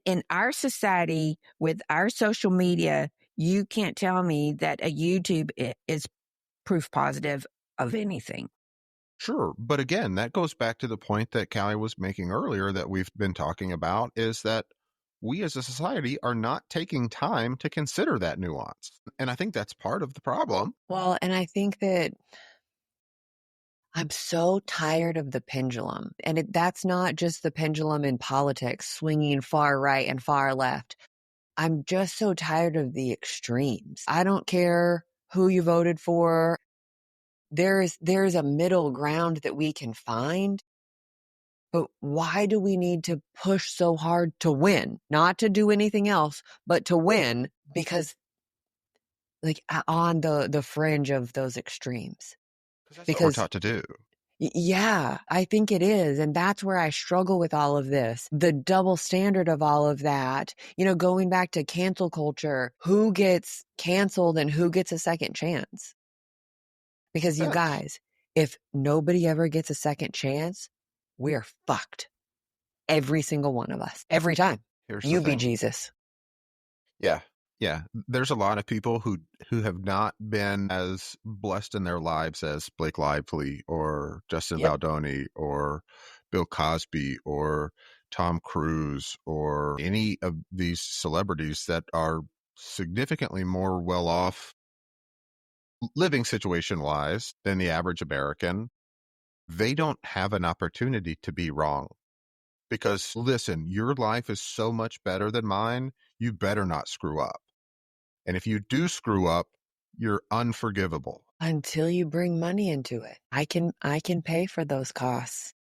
in our society with our social media, you can't tell me that a YouTube is proof positive of anything. Sure. But again, that goes back to the point that Callie was making earlier that we've been talking about, is that we as a society are not taking time to consider that nuance. And I think that's part of the problem. Well, and I think that I'm so tired of the pendulum. And that's not just the pendulum in politics, swinging far right and far left. I'm just so tired of the extremes. I don't care who you voted for. There's a middle ground that we can find. But why do we need to push so hard to win? Not to do anything else, but to win, because like on the fringe of those extremes. Because that's what we're Because taught to do. yeah, I think it is. And that's where I struggle with all of this. The double standard of all of that, going back to cancel culture, who gets canceled and who gets a second chance? Because you Sense. guys, if nobody ever gets a second chance, we're fucked. Every single one of us. Every time. Here's You the be thing. Jesus. Yeah. Yeah. There's a lot of people who have not been as blessed in their lives as Blake Lively or Justin Yep. Baldoni or Bill Cosby or Tom Cruise or any of these celebrities that are significantly more well off living situation wise than the average American. They don't have an opportunity to be wrong. Because listen, your life is so much better than mine. You better not screw up. And if you do screw up, you're unforgivable. Until you bring money into it. I can pay for those costs.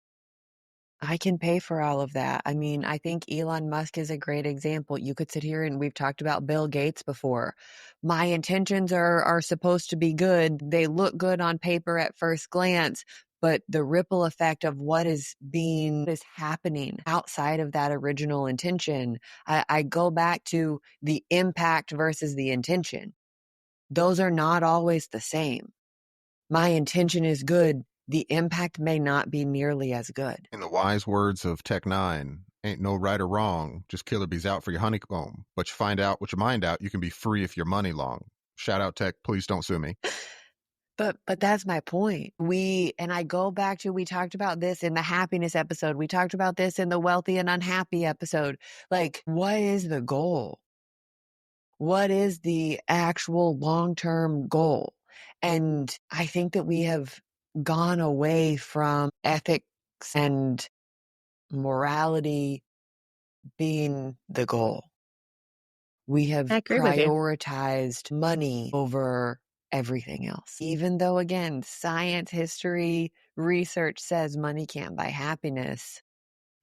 I can pay for all of that. I mean, I think Elon Musk is a great example. You could sit here and we've talked about Bill Gates before. My intentions are supposed to be good. They look good on paper at first glance, but the ripple effect of what is happening outside of that original intention, I go back to the impact versus the intention. Those are not always the same. My intention is good. The impact may not be nearly as good. In the wise words of Tech Nine, ain't no right or wrong. Just killer bees out for your honeycomb. But you find out what your mind out, you can be free if your money long. Shout out Tech, please don't sue me. But that's my point. And I go back to, we talked about this in the happiness episode. We talked about this in the wealthy and unhappy episode. Like, what is the goal? What is the actual long-term goal? And I think that we have gone away from ethics and morality being the goal. We have I agree with you. prioritized money over everything else. Even though, again, science, history, research says money can't buy happiness,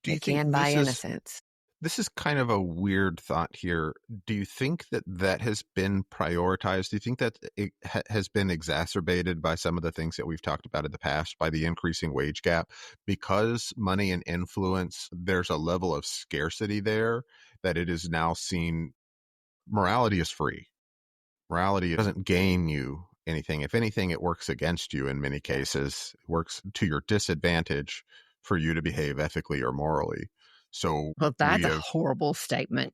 Do you it think can buy innocence. this is kind of a weird thought here. Do you think that has been prioritized? Do you think that it has been exacerbated by some of the things that we've talked about in the past, by the increasing wage gap? Because money and influence, there's a level of scarcity there that it is now seen. Morality is free. Morality doesn't gain you anything. If anything, it works against you in many cases. It works to your disadvantage for you to behave ethically or morally. So Well, that's we a have, horrible statement.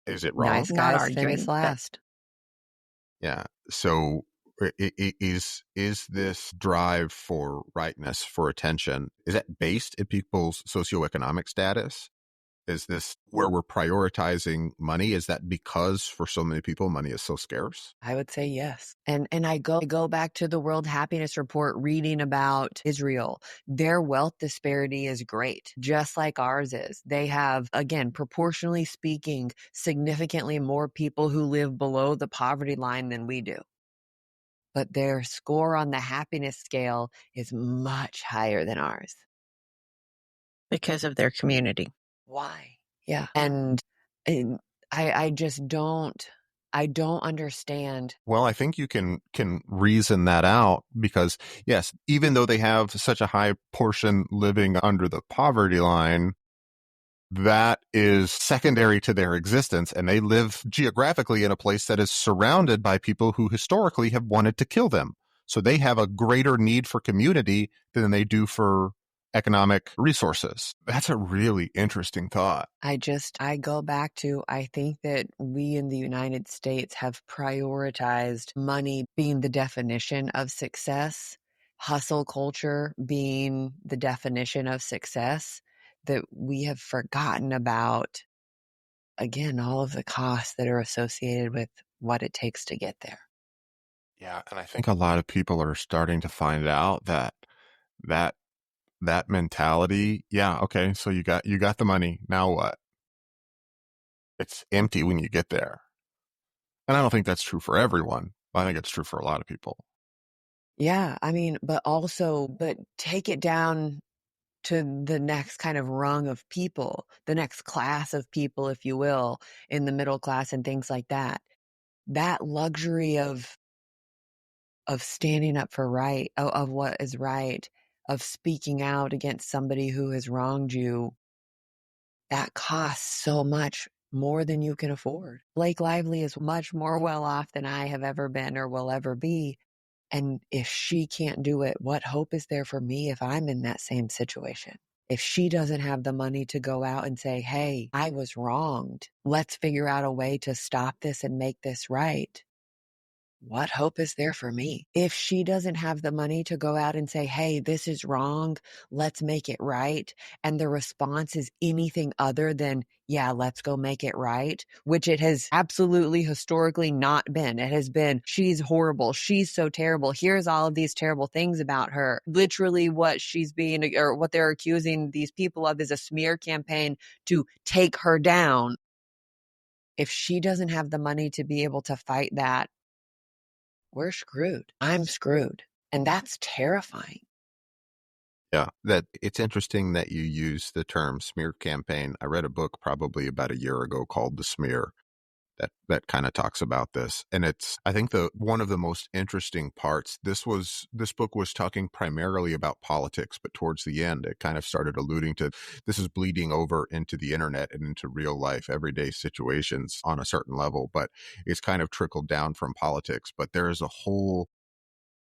is it wrong? Nice Not guys arguing, finish but- last. Yeah. So is this drive for rightness, for attention, is that based in people's socioeconomic status? Is this where we're prioritizing money? Is that because for so many people, money is so scarce? I would say yes. And I go back to the World Happiness Report reading about Israel. Their wealth disparity is great, just like ours is. They have, again, proportionally speaking, significantly more people who live below the poverty line than we do. But their score on the happiness scale is much higher than ours. because of their community. Why? Yeah. And I just don't understand. Well, I think you can reason that out because, yes, even though they have such a high portion living under the poverty line, that is secondary to their existence, and they live geographically in a place that is surrounded by people who historically have wanted to kill them. So they have a greater need for community than they do for economic resources. That's a really interesting thought. I go back to, I think that we in the United States have prioritized money being the definition of success, hustle culture being the definition of success, that we have forgotten about, again, all of the costs that are associated with what it takes to get there. Yeah, and I think a lot of people are starting to find out that mentality, yeah, okay, so you got the money, now what? It's empty when you get there. And I don't think that's true for everyone. I think it's true for a lot of people. Yeah, I mean, but take it down to the next kind of rung of people, the next class of people, if you will, in the middle class and things like that. That luxury of standing up for right, of what is right, of speaking out against somebody who has wronged you, that costs so much more than you can afford. Blake Lively is much more well off than I have ever been or will ever be. And if she can't do it, what hope is there for me if I'm in that same situation? If she doesn't have the money to go out and say, hey, I was wronged, let's figure out a way to stop this and make this right. What hope is there for me? If she doesn't have the money to go out and say, hey, this is wrong, let's make it right, and the response is anything other than, yeah, let's go make it right, which it has absolutely historically not been. It has been, she's horrible, she's so terrible, here's all of these terrible things about her. Literally what she's being, or what they're accusing these people of, is a smear campaign to take her down. If she doesn't have the money to be able to fight that, we're screwed. I'm screwed. And that's terrifying. Yeah, that it's interesting that you use the term smear campaign. I read a book probably about a year ago called The Smear that kind of talks about this. And it's, I think, one of the most interesting parts. This book was talking primarily about politics, but towards the end, it kind of started alluding to this is bleeding over into the internet and into real life, everyday situations on a certain level, but it's kind of trickled down from politics. But there is a whole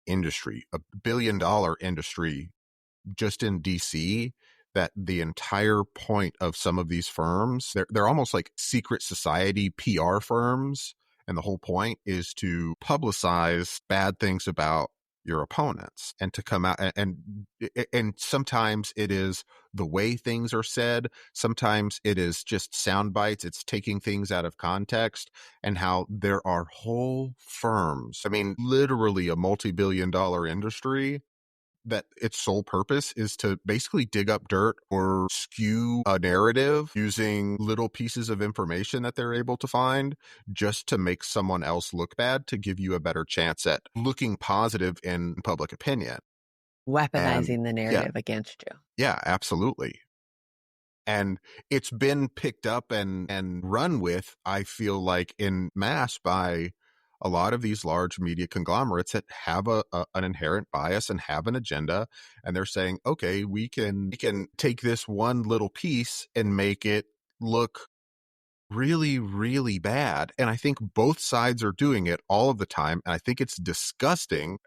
industry, a $1 billion industry just in DC, that the entire point of some of these firms, they're almost like secret society PR firms. And the whole point is to publicize bad things about your opponents and to come out and sometimes it is the way things are said. Sometimes it is just sound bites. It's taking things out of context, and how there are whole firms. I mean, literally a multi-billion-dollar industry that its sole purpose is to basically dig up dirt or skew a narrative using little pieces of information that they're able to find just to make someone else look bad, to give you a better chance at looking positive in public opinion. Weaponizing the narrative against you. Yeah, absolutely. And it's been picked up and run with, I feel like, in mass by a lot of these large media conglomerates that have an inherent bias and have an agenda. And they're saying, okay, we can take this one little piece and make it look really, really bad. And I think both sides are doing it all of the time. And I think it's disgusting.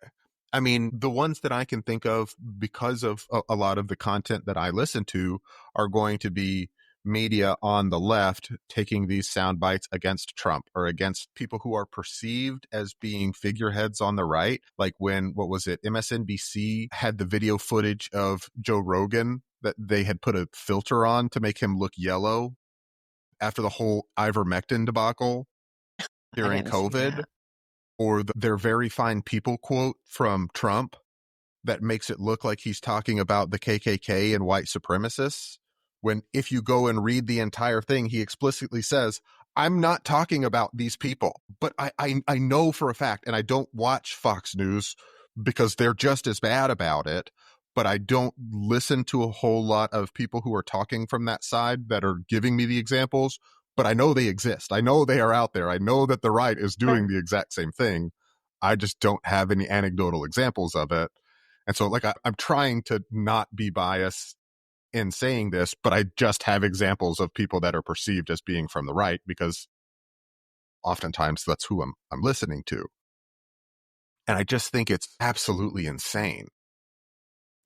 I mean, the ones that I can think of, because of a lot of the content that I listen to, are going to be media on the left taking these sound bites against Trump or against people who are perceived as being figureheads on the right. Like when, what was it, MSNBC had the video footage of Joe Rogan that they had put a filter on to make him look yellow after the whole ivermectin debacle during COVID. Or their very fine people quote from Trump that makes it look like he's talking about the KKK and white supremacists, when if you go and read the entire thing, he explicitly says, I'm not talking about these people. But I know for a fact, and I don't watch Fox News because they're just as bad about it, but I don't listen to a whole lot of people who are talking from that side that are giving me the examples, but I know they exist. I know they are out there. I know that the right is doing the exact same thing. I just don't have any anecdotal examples of it. And so like I'm trying to not be biased in saying this, but I just have examples of people that are perceived as being from the right because oftentimes that's who I'm listening to. And I just think it's absolutely insane.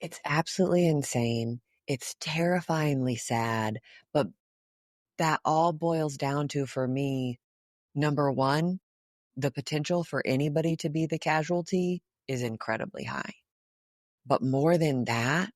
It's absolutely insane. It's terrifyingly sad, but that all boils down to, for me, number one, the potential for anybody to be the casualty is incredibly high. But more than that,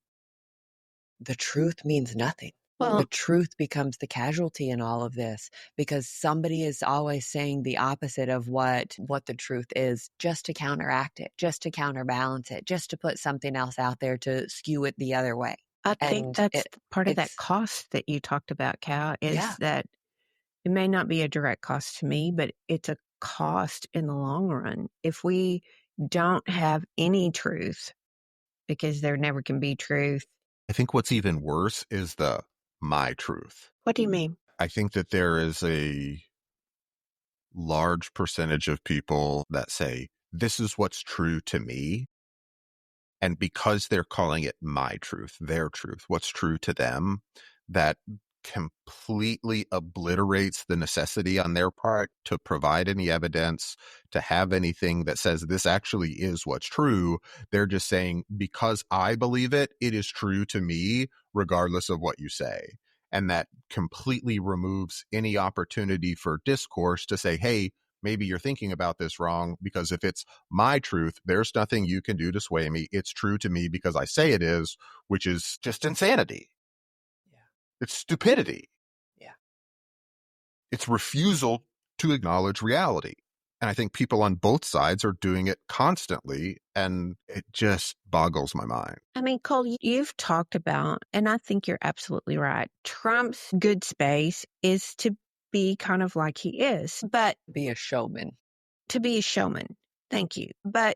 the truth means nothing. Well, The truth becomes the casualty in all of this because somebody is always saying the opposite of what the truth is, just to counteract it, just to counterbalance it, just to put something else out there to skew it the other way. I think And that's part of that cost that you talked about, Cal, is that it may not be a direct cost to me, but it's a cost in the long run. If we don't have any truth, because there never can be truth. I think what's even worse is the my truth. What do you mean? I think that there is a large percentage of people that say, this is what's true to me. And because they're calling it my truth, their truth, what's true to them, that completely obliterates the necessity on their part to provide any evidence, to have anything that says this actually is what's true. They're just saying, because I believe it, it is true to me, regardless of what you say. And that completely removes any opportunity for discourse to say, hey, maybe you're thinking about this wrong, because if it's my truth, there's nothing you can do to sway me. It's true to me because I say it is, which is just insanity. It's stupidity. Yeah. It's refusal to acknowledge reality. And I think people on both sides are doing it constantly, and it just boggles my mind. I mean, Cole, you've talked about, and I think you're absolutely right, Trump's good space is to be kind of like he is, but be a showman. To be a showman. Thank you. But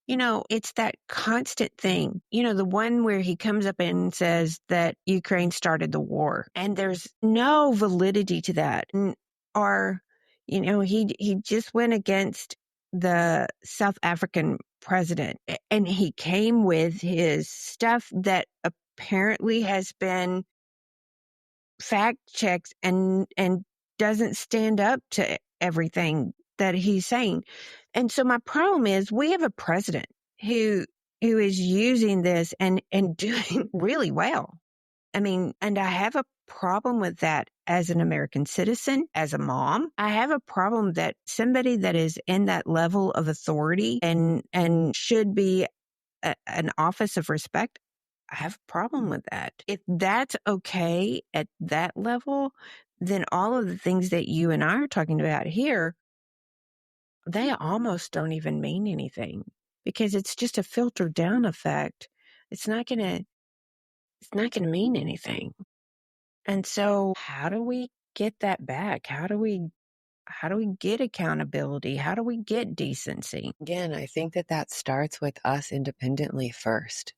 you know, it's that constant thing, you know, the one where he comes up and says that Ukraine started the war, and there's no validity to that. Or, you know, he just went against the South African president, and he came with his stuff that apparently has been fact checked and doesn't stand up to everything that he's saying. And so my problem is we have a president who is using this and doing really well. I mean, and I have a problem with that as an American citizen, as a mom. I have a problem that somebody that is in that level of authority and should be an office of respect, I have a problem with that. If that's okay at that level, then all of the things that you and I are talking about here, they almost don't even mean anything because it's just a filtered down effect. It's not going to mean anything. And so how do we get that back? How do we get accountability? How do we get decency? Again, I think that starts with us independently first.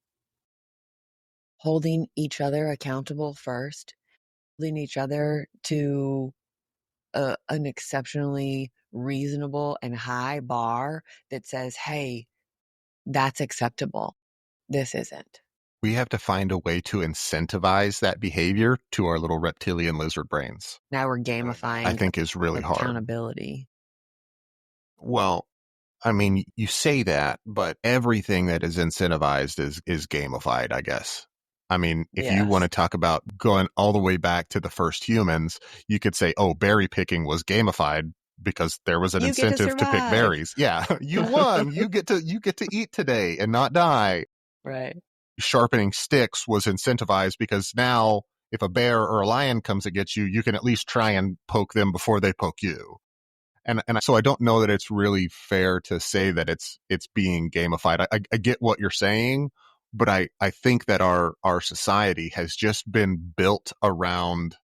Holding each other accountable first, holding each other to an exceptionally reasonable and high bar that says, hey, that's acceptable. This isn't. We have to find a way to incentivize that behavior to our little reptilian lizard brains. Now we're gamifying, I think is really hard. Accountability. Well, I mean, you say that, but everything that is incentivized is gamified, I guess. I mean, if you want to talk about going all the way back to the first humans, you could say, oh, berry picking was gamified because there was an incentive to pick berries. Yeah, you won. You get to eat today and not die. Right. Sharpening sticks was incentivized because now if a bear or a lion comes to get you, you can at least try and poke them before they poke you. And so I don't know that it's really fair to say that it's being gamified. I get what you're saying, but I think that our society has just been built around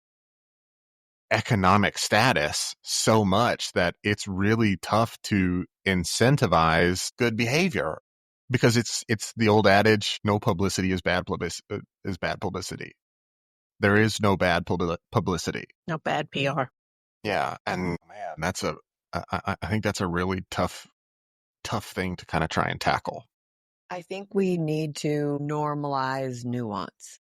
economic status so much that it's really tough to incentivize good behavior because it's the old adage, no publicity is bad publicity. There is no bad publicity. No bad PR. Yeah, and man, I think that's a really tough thing to kind of try and tackle. I think we need to normalize nuance.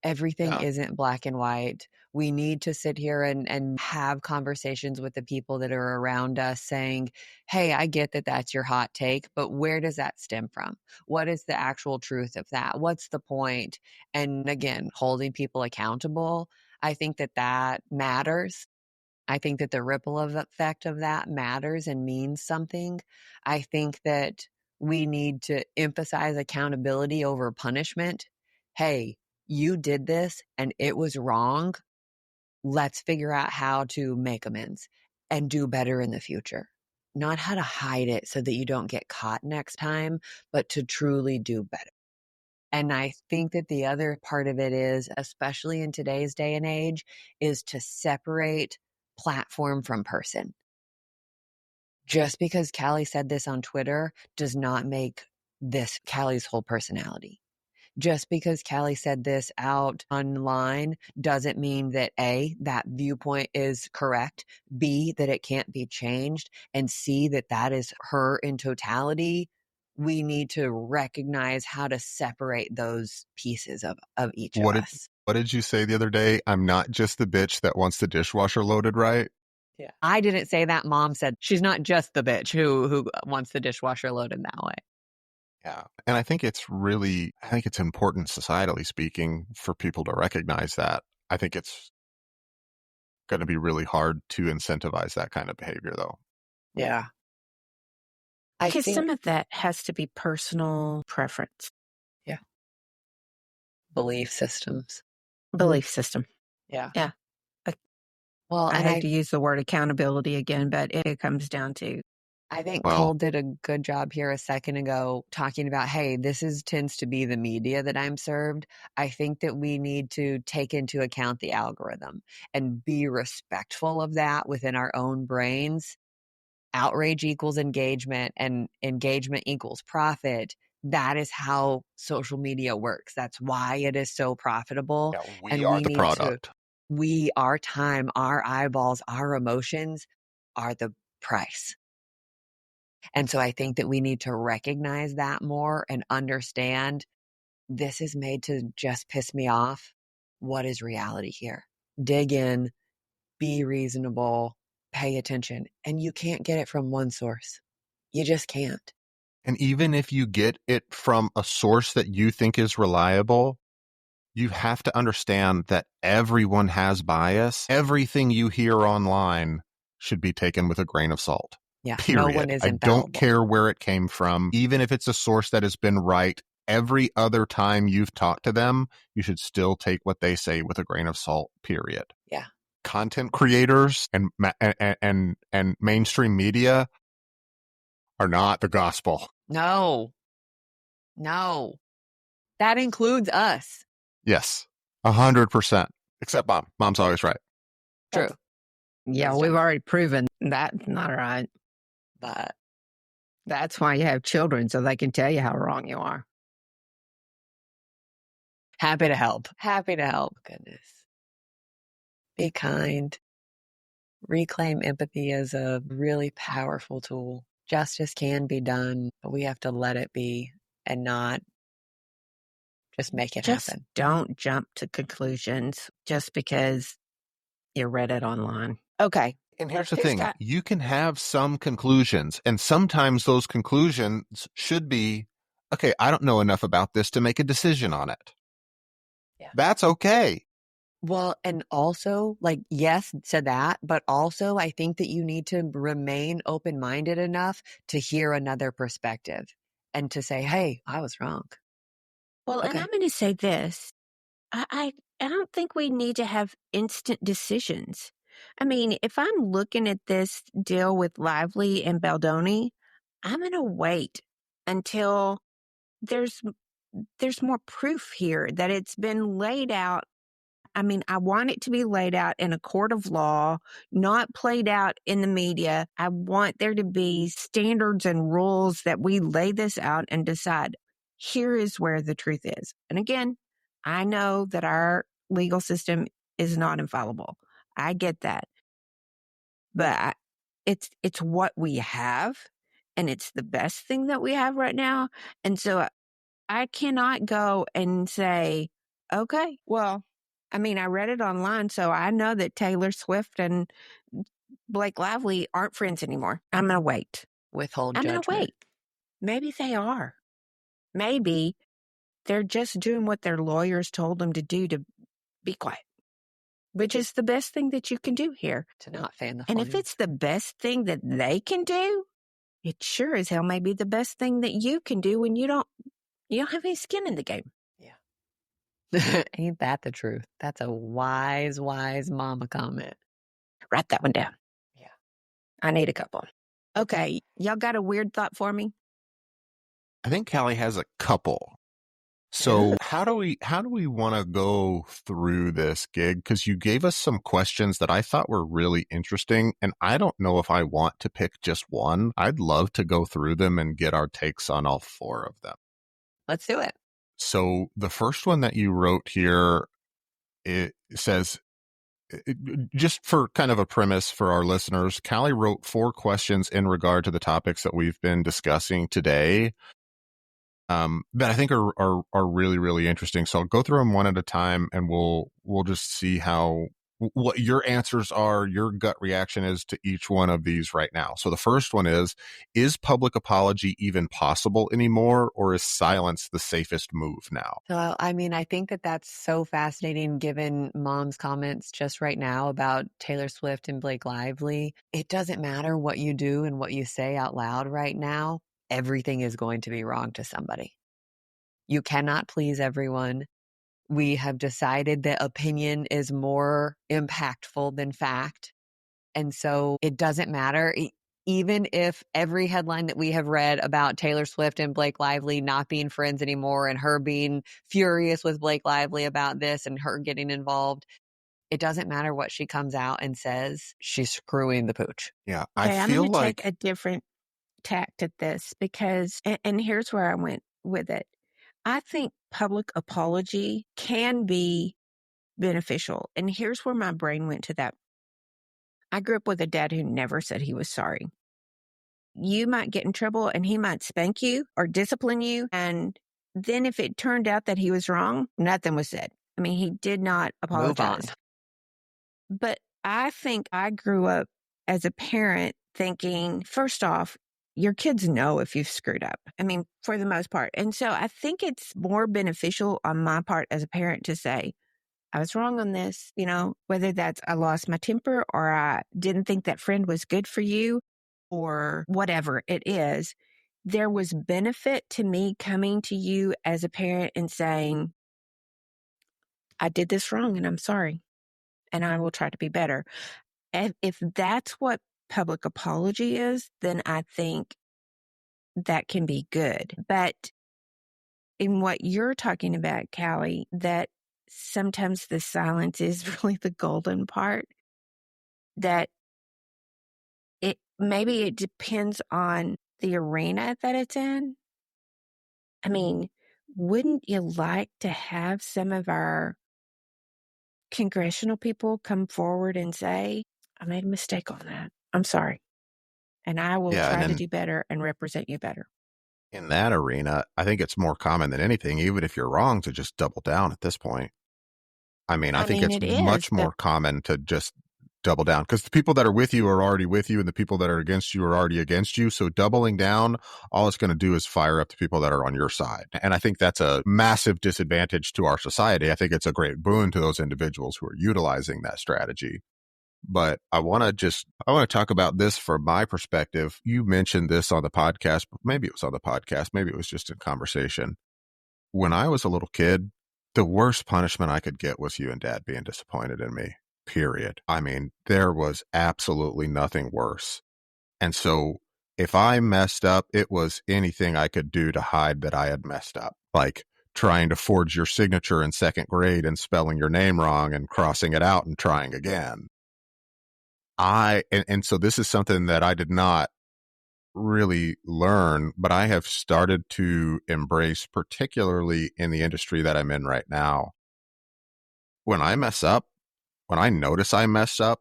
Everything Yeah. isn't black and white. We need to sit here and have conversations with the people that are around us saying, hey, I get that that's your hot take, but where does that stem from? What is the actual truth of that? What's the point? And again, holding people accountable. I think that that matters. I think that the ripple effect of that matters and means something. I think that we need to emphasize accountability over punishment. Hey, you did this and it was wrong. Let's figure out how to make amends and do better in the future. Not how to hide it so that you don't get caught next time, but to truly do better. And I think that the other part of it is, especially in today's day and age, is to separate platform from person. Just because Callie said this on Twitter does not make this Callie's whole personality. Just because Callie said this out online doesn't mean that A, that viewpoint is correct, B, that it can't be changed, and C, that that is her in totality. We need to recognize how to separate those pieces of each of us. What did you say the other day? I'm not just the bitch that wants the dishwasher loaded right. Yeah. I didn't say that. Mom said she's not just the bitch who wants the dishwasher loaded that way. Yeah. And I think it's important, societally speaking, for people to recognize that. I think it's going to be really hard to incentivize that kind of behavior, though. Yeah. Because some of that has to be personal preference. Yeah. Belief systems. Belief system. Yeah. Yeah. Well, I hate to use the word accountability again, but it comes down to. I think Cole did a good job here a second ago talking about, hey, tends to be the media that I'm served. I think that we need to take into account the algorithm and be respectful of that within our own brains. Outrage equals engagement and engagement equals profit. That is how social media works. That's why it is so profitable. Yeah, we are the product. Our time, our eyeballs, our emotions are the price. And so I think that we need to recognize that more and understand this is made to just piss me off. What is reality here? Dig in, be reasonable, pay attention. And you can't get it from one source. You just can't. And even if you get it from a source that you think is reliable, you have to understand that everyone has bias. Everything you hear online should be taken with a grain of salt. Yeah, period. No one is I infallible. don't care where it came from. Even if it's a source that has been right every other time you've talked to them, you should still take what they say with a grain of salt, period. Yeah. Content creators and mainstream media are not the gospel. No. That includes us. Yes, 100%. Except Mom. Mom's always right. True. Yeah, we've already proven that's not right. But that's why you have children, so they can tell you how wrong you are. Happy to help. Goodness. Be kind. Reclaim empathy is a really powerful tool. Justice can be done, but we have to let it be and not just make it happen. Don't jump to conclusions just because you read it online. Okay. And here's the thing. You can have some conclusions, and sometimes those conclusions should be, okay, I don't know enough about this to make a decision on it. Yeah. That's okay. Well, and also, yes, to that, but also I think that you need to remain open-minded enough to hear another perspective and to say, hey, I was wrong. Well, okay. And I'm going to say this. I don't think we need to have instant decisions. I mean, if I'm looking at this deal with Lively and Baldoni, I'm going to wait until there's more proof here that it's been laid out I mean, I want it to be laid out in a court of law, not played out in the media. I want there to be standards and rules that we lay this out and decide here is where the truth is. And again, I know that our legal system is not infallible. I get that. But it's what we have, and it's the best thing that we have right now. And so I cannot go and say, okay, well, I mean, I read it online, so I know that Taylor Swift and Blake Lively aren't friends anymore. I'm going to wait. Withhold I'm going judgment. to wait. Maybe they are. Maybe they're just doing what their lawyers told them to do to be quiet, which is the best thing that you can do here. To not fan the And flames. if it's the best thing that they can do, it sure as hell may be the best thing that you can do when you don't have any skin in the game. Yeah. Ain't that the truth? That's a wise mama comment. Write that one down. Yeah. I need a couple. Okay. Y'all got a weird thought for me? I think Callie has a couple. So how do we want to go through this gig? Because you gave us some questions that I thought were really interesting, and I don't know if I want to pick just one. I'd love to go through them and get our takes on all four of them. Let's do it. So the first one that you wrote here, it says, just for kind of a premise for our listeners, Callie wrote 4 questions in regard to the topics that we've been discussing today. That I think are really, really interesting. So I'll go through them one at a time, and we'll just see what your answers are, your gut reaction is to each one of these right now. So the first one is public apology even possible anymore, or is silence the safest move now? So, I mean, I think that that's so fascinating given Mom's comments just right now about Taylor Swift and Blake Lively. It doesn't matter what you do and what you say out loud right now. Everything is going to be wrong to somebody. You cannot please everyone. We have decided that opinion is more impactful than fact. And so it doesn't matter. Even if every headline that we have read about Taylor Swift and Blake Lively not being friends anymore and her being furious with Blake Lively about this and her getting involved, it doesn't matter what she comes out and says. She's screwing the pooch. Yeah, Okay, I I'm feel going to like take a different tact at this because, and here's where I went with it. I think public apology can be beneficial. And here's where my brain went to that. I grew up with a dad who never said he was sorry. You might get in trouble and he might spank you or discipline you. And then if it turned out that he was wrong, nothing was said. I mean, he did not apologize. But I think I grew up as a parent thinking, first off, your kids know if you've screwed up. I mean, for the most part. And so I think it's more beneficial on my part as a parent to say, I was wrong on this, whether that's I lost my temper or I didn't think that friend was good for you or whatever it is. There was benefit to me coming to you as a parent and saying, I did this wrong and I'm sorry and I will try to be better. And if that's what public apology is, then I think that can be good. But in what you're talking about, Callie, that sometimes the silence is really the golden part, that maybe it depends on the arena that it's in. I mean, wouldn't you like to have some of our congressional people come forward and say, I made a mistake on that. I'm sorry. And I will try to do better and represent you better. In that arena, I think it's more common than anything, even if you're wrong, to just double down at this point. I mean, I think it's much more common to just double down because the people that are with you are already with you and the people that are against you are already against you. So doubling down, all it's going to do is fire up the people that are on your side. And I think that's a massive disadvantage to our society. I think it's a great boon to those individuals who are utilizing that strategy. But I want to talk about this from my perspective. You mentioned this on the podcast, but maybe it was on the podcast. Maybe it was just in conversation. When I was a little kid, the worst punishment I could get was you and Dad being disappointed in me, period. I mean, there was absolutely nothing worse. And so if I messed up, it was anything I could do to hide that I had messed up. Like trying to forge your signature in second grade and spelling your name wrong and crossing it out and trying again. And so this is something that I did not really learn, but I have started to embrace, particularly in the industry that I'm in right now. When I mess up, when I notice I messed up,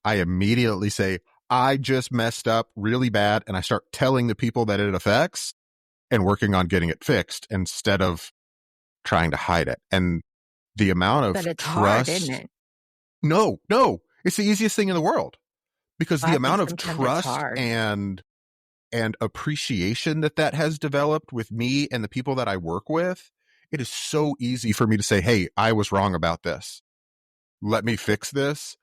I immediately say, I just messed up really bad. And I start telling the people that it affects and working on getting it fixed instead of trying to hide it. And the amount of But it's trust. hard, isn't it? No, it's the easiest thing in the world, because the I amount think of sometimes it's trust hard. and appreciation that has developed with me and the people that I work with, it is so easy for me to say, hey, I was wrong about this. Let me fix this.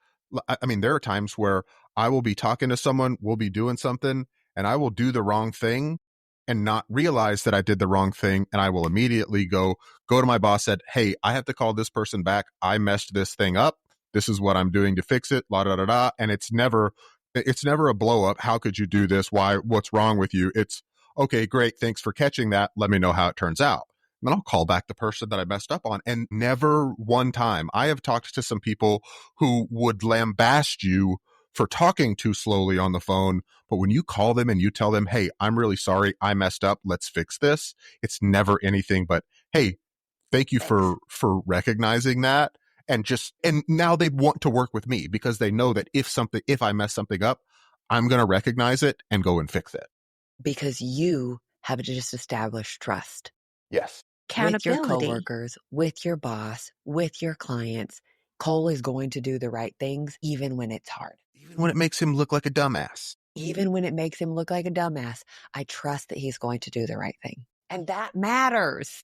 I mean, there are times where I will be talking to someone, we'll be doing something, and I will do the wrong thing and not realize that I did the wrong thing. And I will immediately go to my boss, said, hey, I have to call this person back. I messed this thing up. This is what I'm doing to fix it. La da da da. And it's never a blow up. How could you do this? Why? What's wrong with you? It's okay, great. Thanks for catching that. Let me know how it turns out. And then I'll call back the person that I messed up on. And never one time. I have talked to some people who would lambast you for talking too slowly on the phone. But when you call them and you tell them, hey, I'm really sorry, I messed up, let's fix this, it's never anything but, hey, thank you for recognizing that. And now they want to work with me because they know that if I mess something up, I'm going to recognize it and go and fix it. Because you have just established trust. Yes. With your Accountability. coworkers, with your boss, with your clients. Cole is going to do the right things even when it's hard. Even when it makes him look like a dumbass. Even when it makes him look like a dumbass, I trust that he's going to do the right thing. And that matters.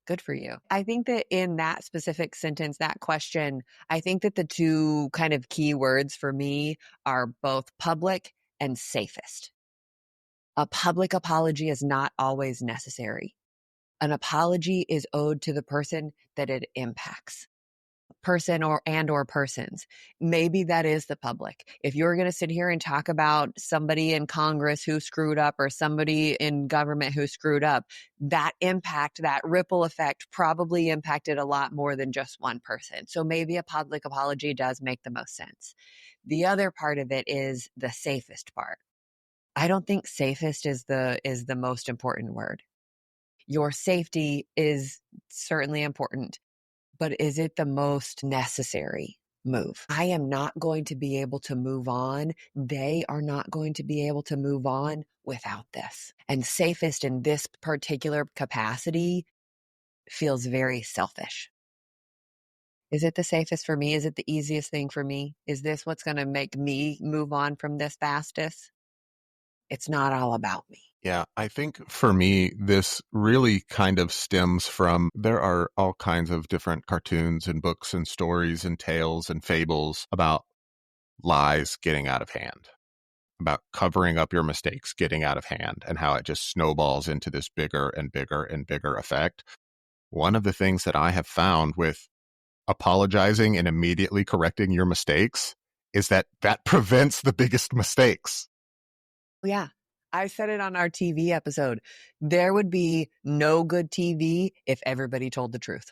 Good for you. I think that in that specific sentence, that question, I think that the two kind of key words for me are both public and safest. A public apology is not always necessary. An apology is owed to the person that it impacts. Person or persons. Maybe that is the public. If you're going to sit here and talk about somebody in Congress who screwed up or somebody in government who screwed up, that impact, that ripple effect probably impacted a lot more than just one person. So maybe a public apology does make the most sense. The other part of it is the safest part. I don't think safest is the most important word. Your safety is certainly important, but is it the most necessary move? I am not going to be able to move on. They are not going to be able to move on without this. And safest in this particular capacity feels very selfish. Is it the safest for me? Is it the easiest thing for me? Is this what's going to make me move on from this fastest? It's not all about me. Yeah, I think for me, this really kind of stems from, there are all kinds of different cartoons and books and stories and tales and fables about lies getting out of hand, about covering up your mistakes getting out of hand, and how it just snowballs into this bigger and bigger and bigger effect. One of the things that I have found with apologizing and immediately correcting your mistakes is that prevents the biggest mistakes. Yeah. I said it on our TV episode. There would be no good TV if everybody told the truth.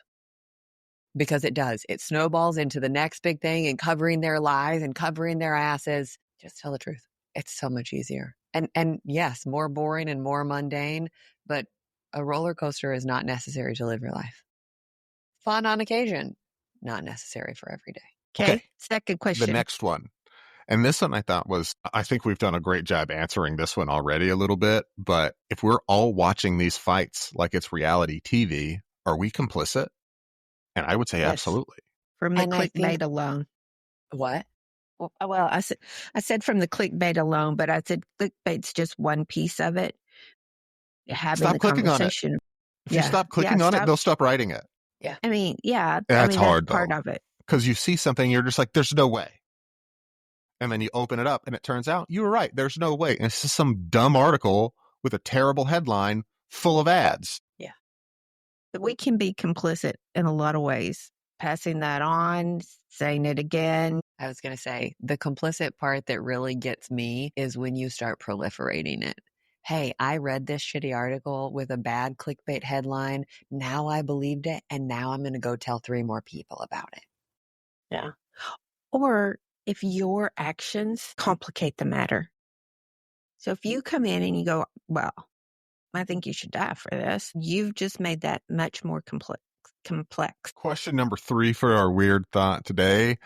Because it does. It snowballs into the next big thing, and covering their lies and covering their asses. Just tell the truth. It's so much easier. And yes, more boring and more mundane, but a roller coaster is not necessary to live your life. Fun on occasion, not necessary for every day. Okay. Second question. The next one. And this one I think we've done a great job answering this one already a little bit, but if we're all watching these fights like it's reality TV, are we complicit? And I would say Yes. Absolutely. From the clickbait alone. What? Well, I said from the clickbait alone, but I said clickbait's just one piece of it. Having Stop the clicking conversation. on it. If you stop clicking on it, they'll stop writing it. Yeah. I mean, yeah. That's hard, that's part though, of it. because you see something, you're just like, there's no way. And then you open it up and it turns out you were right. There's no way. And it's just some dumb article with a terrible headline full of ads. Yeah. But we can be complicit in a lot of ways. Passing that on, saying it again. I was going to say, the complicit part that really gets me is when you start proliferating it. hey, I read this shitty article with a bad clickbait headline. Now I believed it, and now I'm going to go tell 3 more people about it. Yeah. Or if your actions complicate the matter. So if you come in and you go, well, I think you should die for this, you've just made that much more complex. Question number 3 for our weird thought today.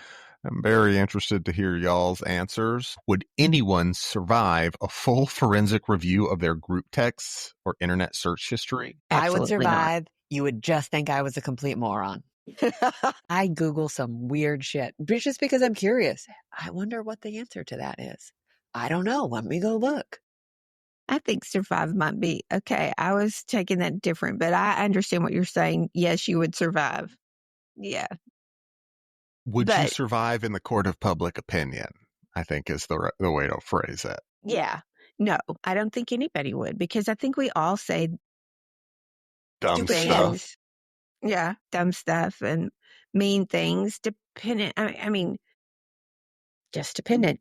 I'm very interested to hear y'all's answers. Would anyone survive a full forensic review of their group texts or internet search history? I would Absolutely not. survive. You would just think I was a complete moron. I Google some weird shit just because I'm curious. I wonder what the answer to that is. I don't know. Let me go look. I think survive might be okay. I was taking that different, but I understand what you're saying. Yes, you would survive. Yeah. Would you But survive in the court of public opinion? I think is the way to phrase it. yeah, no, I don't think anybody would, because I think we all say Dumb stupid stuff. things. Yeah, dumb stuff and mean things. Dependent. I mean, just dependent.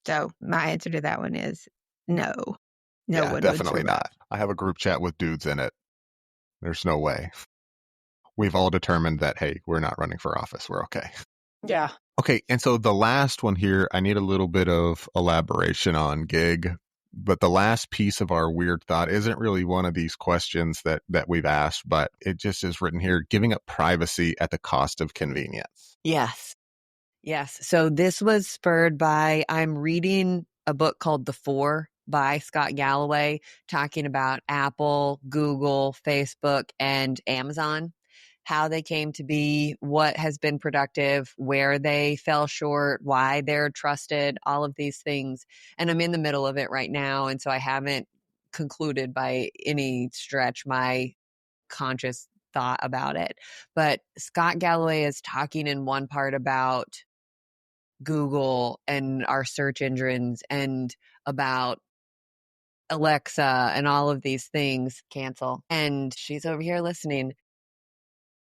So my answer to that one is no. No Yeah, one would definitely survive. not. I have a group chat with dudes in it. There's no way. We've all determined that, hey, we're not running for office. We're okay. Yeah. Okay, and so the last one here, I need a little bit of elaboration on, Gig. But the last piece of our weird thought isn't really one of these questions that we've asked, but it just is written here, giving up privacy at the cost of convenience. Yes. Yes. So this was spurred by, I'm reading a book called The Four by Scott Galloway, talking about Apple, Google, Facebook, and Amazon, how they came to be, what has been productive, where they fell short, why they're trusted, all of these things. And I'm in the middle of it right now. And so I haven't concluded by any stretch my conscious thought about it. But Scott Galloway is talking in one part about Google and our search engines and about Alexa and all of these things. Cancel. And she's over here listening.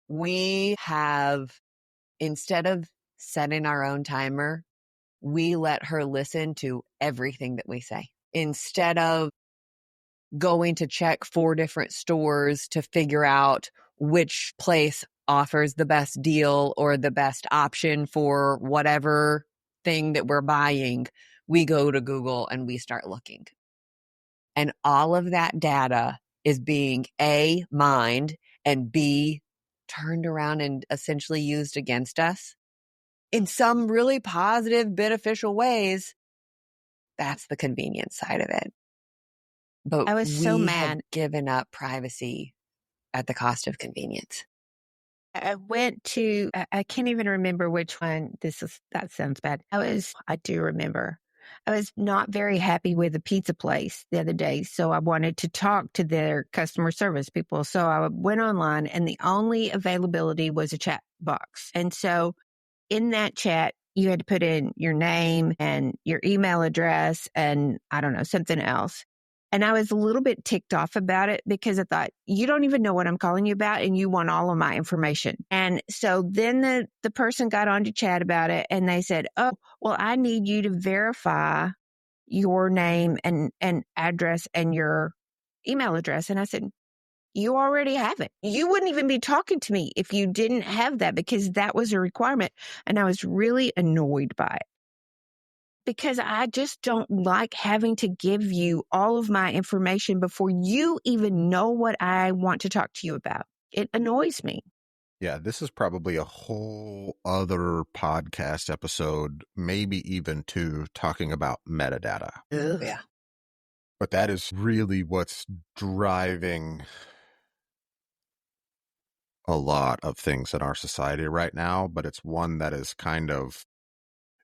We have, instead of setting our own timer, we let her listen to everything that we say. Instead of going to check 4 different stores to figure out which place offers the best deal or the best option for whatever thing that we're buying, we go to Google and we start looking. And all of that data is being A, mined, and B, turned around and essentially used against us in some really positive, beneficial ways. That's the convenience side of it. But I was so we mad. have given up privacy at the cost of convenience. I went to, I can't even remember which one. That sounds bad. I do remember. I was not very happy with a pizza place the other day. So I wanted to talk to their customer service people. So I went online and the only availability was a chat box. And so in that chat, you had to put in your name and your email address and I don't know, something else. And I was a little bit ticked off about it because I thought, you don't even know what I'm calling you about and you want all of my information. And so then the person got on to chat about it and they said, oh, well, I need you to verify your name and address and your email address. And I said, you already have it. You wouldn't even be talking to me if you didn't have that because that was a requirement. And I was really annoyed by it because I just don't like having to give you all of my information before you even know what I want to talk to you about. It annoys me. Yeah, this is probably a whole other podcast episode, maybe even 2, talking about metadata. Oh, yeah. But that is really what's driving a lot of things in our society right now. But it's one that is kind of,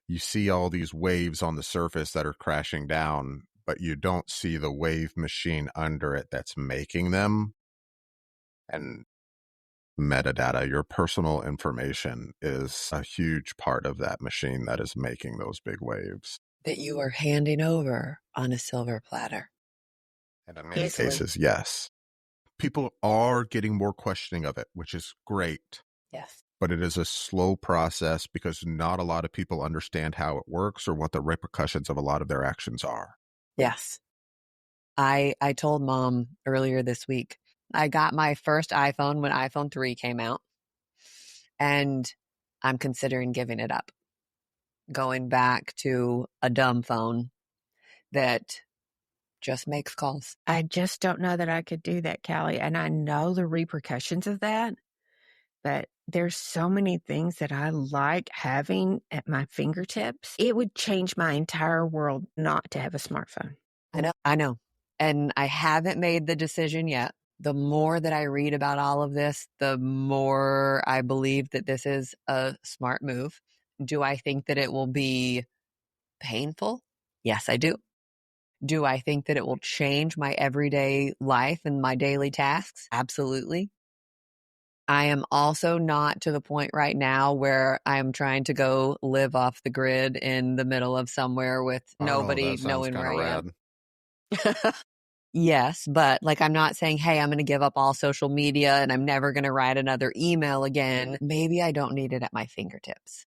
you see all these waves on the surface that are crashing down, but you don't see the wave machine under it that's making them. And metadata, your personal information, is a huge part of that machine that is making those big waves. That you are handing over on a silver platter. And in many cases, yes. People are getting more questioning of it, which is great. Yes. But it is a slow process because not a lot of people understand how it works or what the repercussions of a lot of their actions are. Yes. I told Mom earlier this week, I got my first iPhone when iPhone 3 came out, and I'm considering giving it up, going back to a dumb phone that just makes calls. I just don't know that I could do that, Callie. And I know the repercussions of that, but there's so many things that I like having at my fingertips. It would change my entire world not to have a smartphone. I know. And I haven't made the decision yet. The more that I read about all of this, the more I believe that this is a smart move. Do I think that it will be painful? Yes, I do. Do I think that it will change my everyday life and my daily tasks? Absolutely. I am also not to the point right now where I'm trying to go live off the grid in the middle of somewhere with nobody knowing where I am. Yes, but like I'm not saying, hey, I'm going to give up all social media and I'm never going to write another email again. Maybe I don't need it at my fingertips.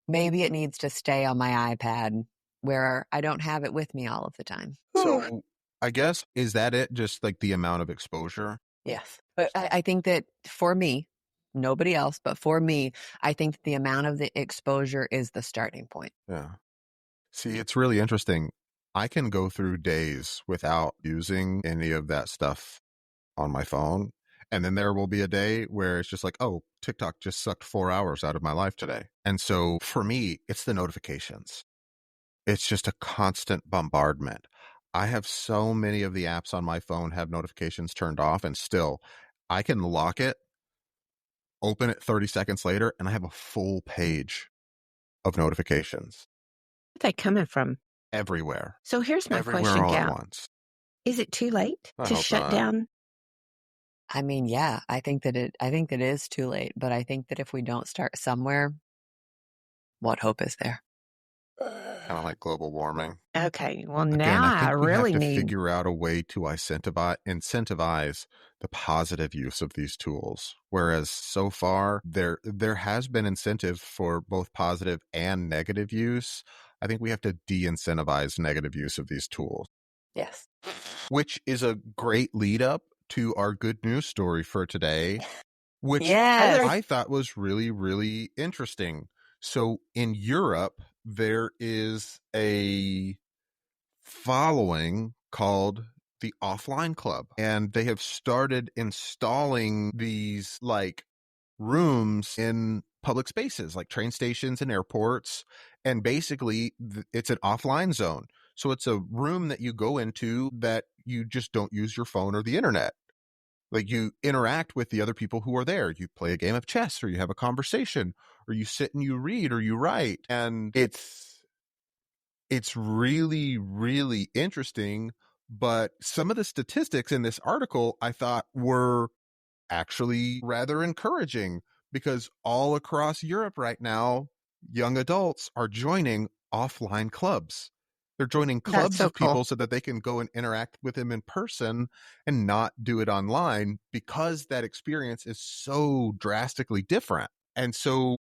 Maybe it needs to stay on my iPad where I don't have it with me all of the time. So I guess, is that it? Just like the amount of exposure? Yes. But I think that for me, nobody else, but for me, I think the amount of the exposure is the starting point. Yeah. See, it's really interesting. I can go through days without using any of that stuff on my phone. And then there will be a day where it's just like, oh, TikTok just sucked 4 hours out of my life today. And so for me, it's the notifications. It's just a constant bombardment. I have so many of the apps on my phone have notifications turned off, and still I can lock it, open it 30 seconds later, and I have a full page of notifications. Where are they coming from? Everywhere. So here's my Everywhere question, all at Gal. once. Is it too late I to hope shut not. down? I mean, yeah, I think that it is too late, but I think that if we don't start somewhere, what hope is there? Kind of like global warming. Okay, well, Again, now I think we have really to need. figure out a way to incentivize the positive use of these tools. Whereas so far, there has been incentive for both positive and negative use. I think we have to de-incentivize negative use of these tools. Yes. Which is a great lead up to our good news story for today, which Yes. I thought was really, really interesting. So in Europe, there is a following called the Offline Club, and they have started installing these like rooms in public spaces like train stations and airports, and basically it's an offline zone. So it's a room that you go into that you just don't use your phone or the internet. Like you interact with the other people who are there. You play a game of chess, or you have a conversation, or you sit and you read or you write. And it's really, really interesting. But some of the statistics in this article I thought were actually rather encouraging, because all across Europe right now, young adults are joining offline clubs. They're joining clubs so of people cool. so that they can go and interact with them in person and not do it online, because that experience is so drastically different. And so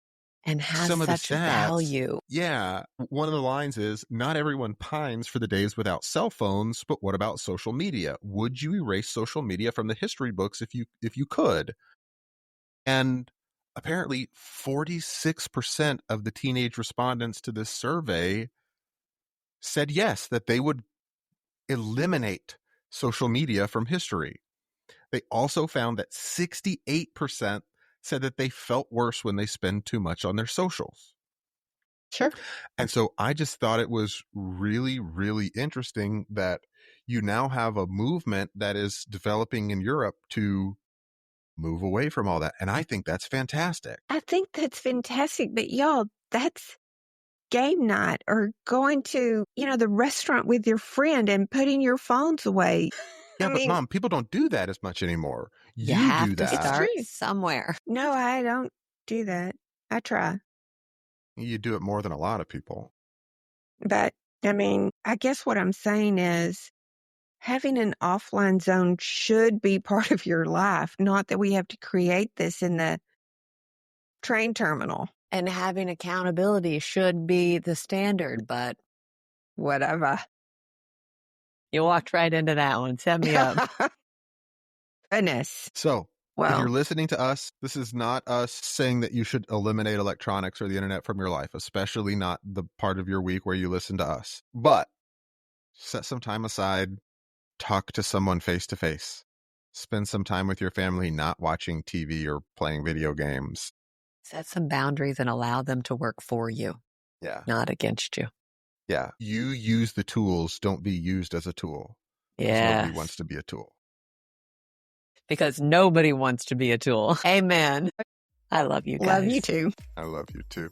And has some of the such stats, value. yeah, one of the lines is, not everyone pines for the days without cell phones, but what about social media? Would you erase social media from the history books if you could? And apparently 46% of the teenage respondents to this survey said yes, that they would eliminate social media from history. They also found that 68% said that they felt worse when they spend too much on their socials. Sure. And so I just thought it was really, really interesting that you now have a movement that is developing in Europe to move away from all that. And I think that's fantastic. I think that's fantastic, but y'all, that's game night or going to, the restaurant with your friend and putting your phones away. Yeah, I but mean, Mom, people don't do that as much anymore. You You have do to that. start true. somewhere. No, I don't do that. I try. You do it more than a lot of people. But I mean, I guess what I'm saying is having an offline zone should be part of your life, not that we have to create this in the train terminal. And having accountability should be the standard, but Whatever. You walked right into that one. Set me up. Goodness. So, if Well, you're listening to us, this is not us saying that you should eliminate electronics or the internet from your life, especially not the part of your week where you listen to us. But set some time aside, talk to someone face to face. Spend some time with your family not watching TV or playing video games. Set some boundaries and allow them to work for you, not against you. Yeah. You use the tools, don't be used as a tool. Because nobody wants to be a tool. Because nobody wants to be a tool. Amen. I love you guys. love you too. I love you too.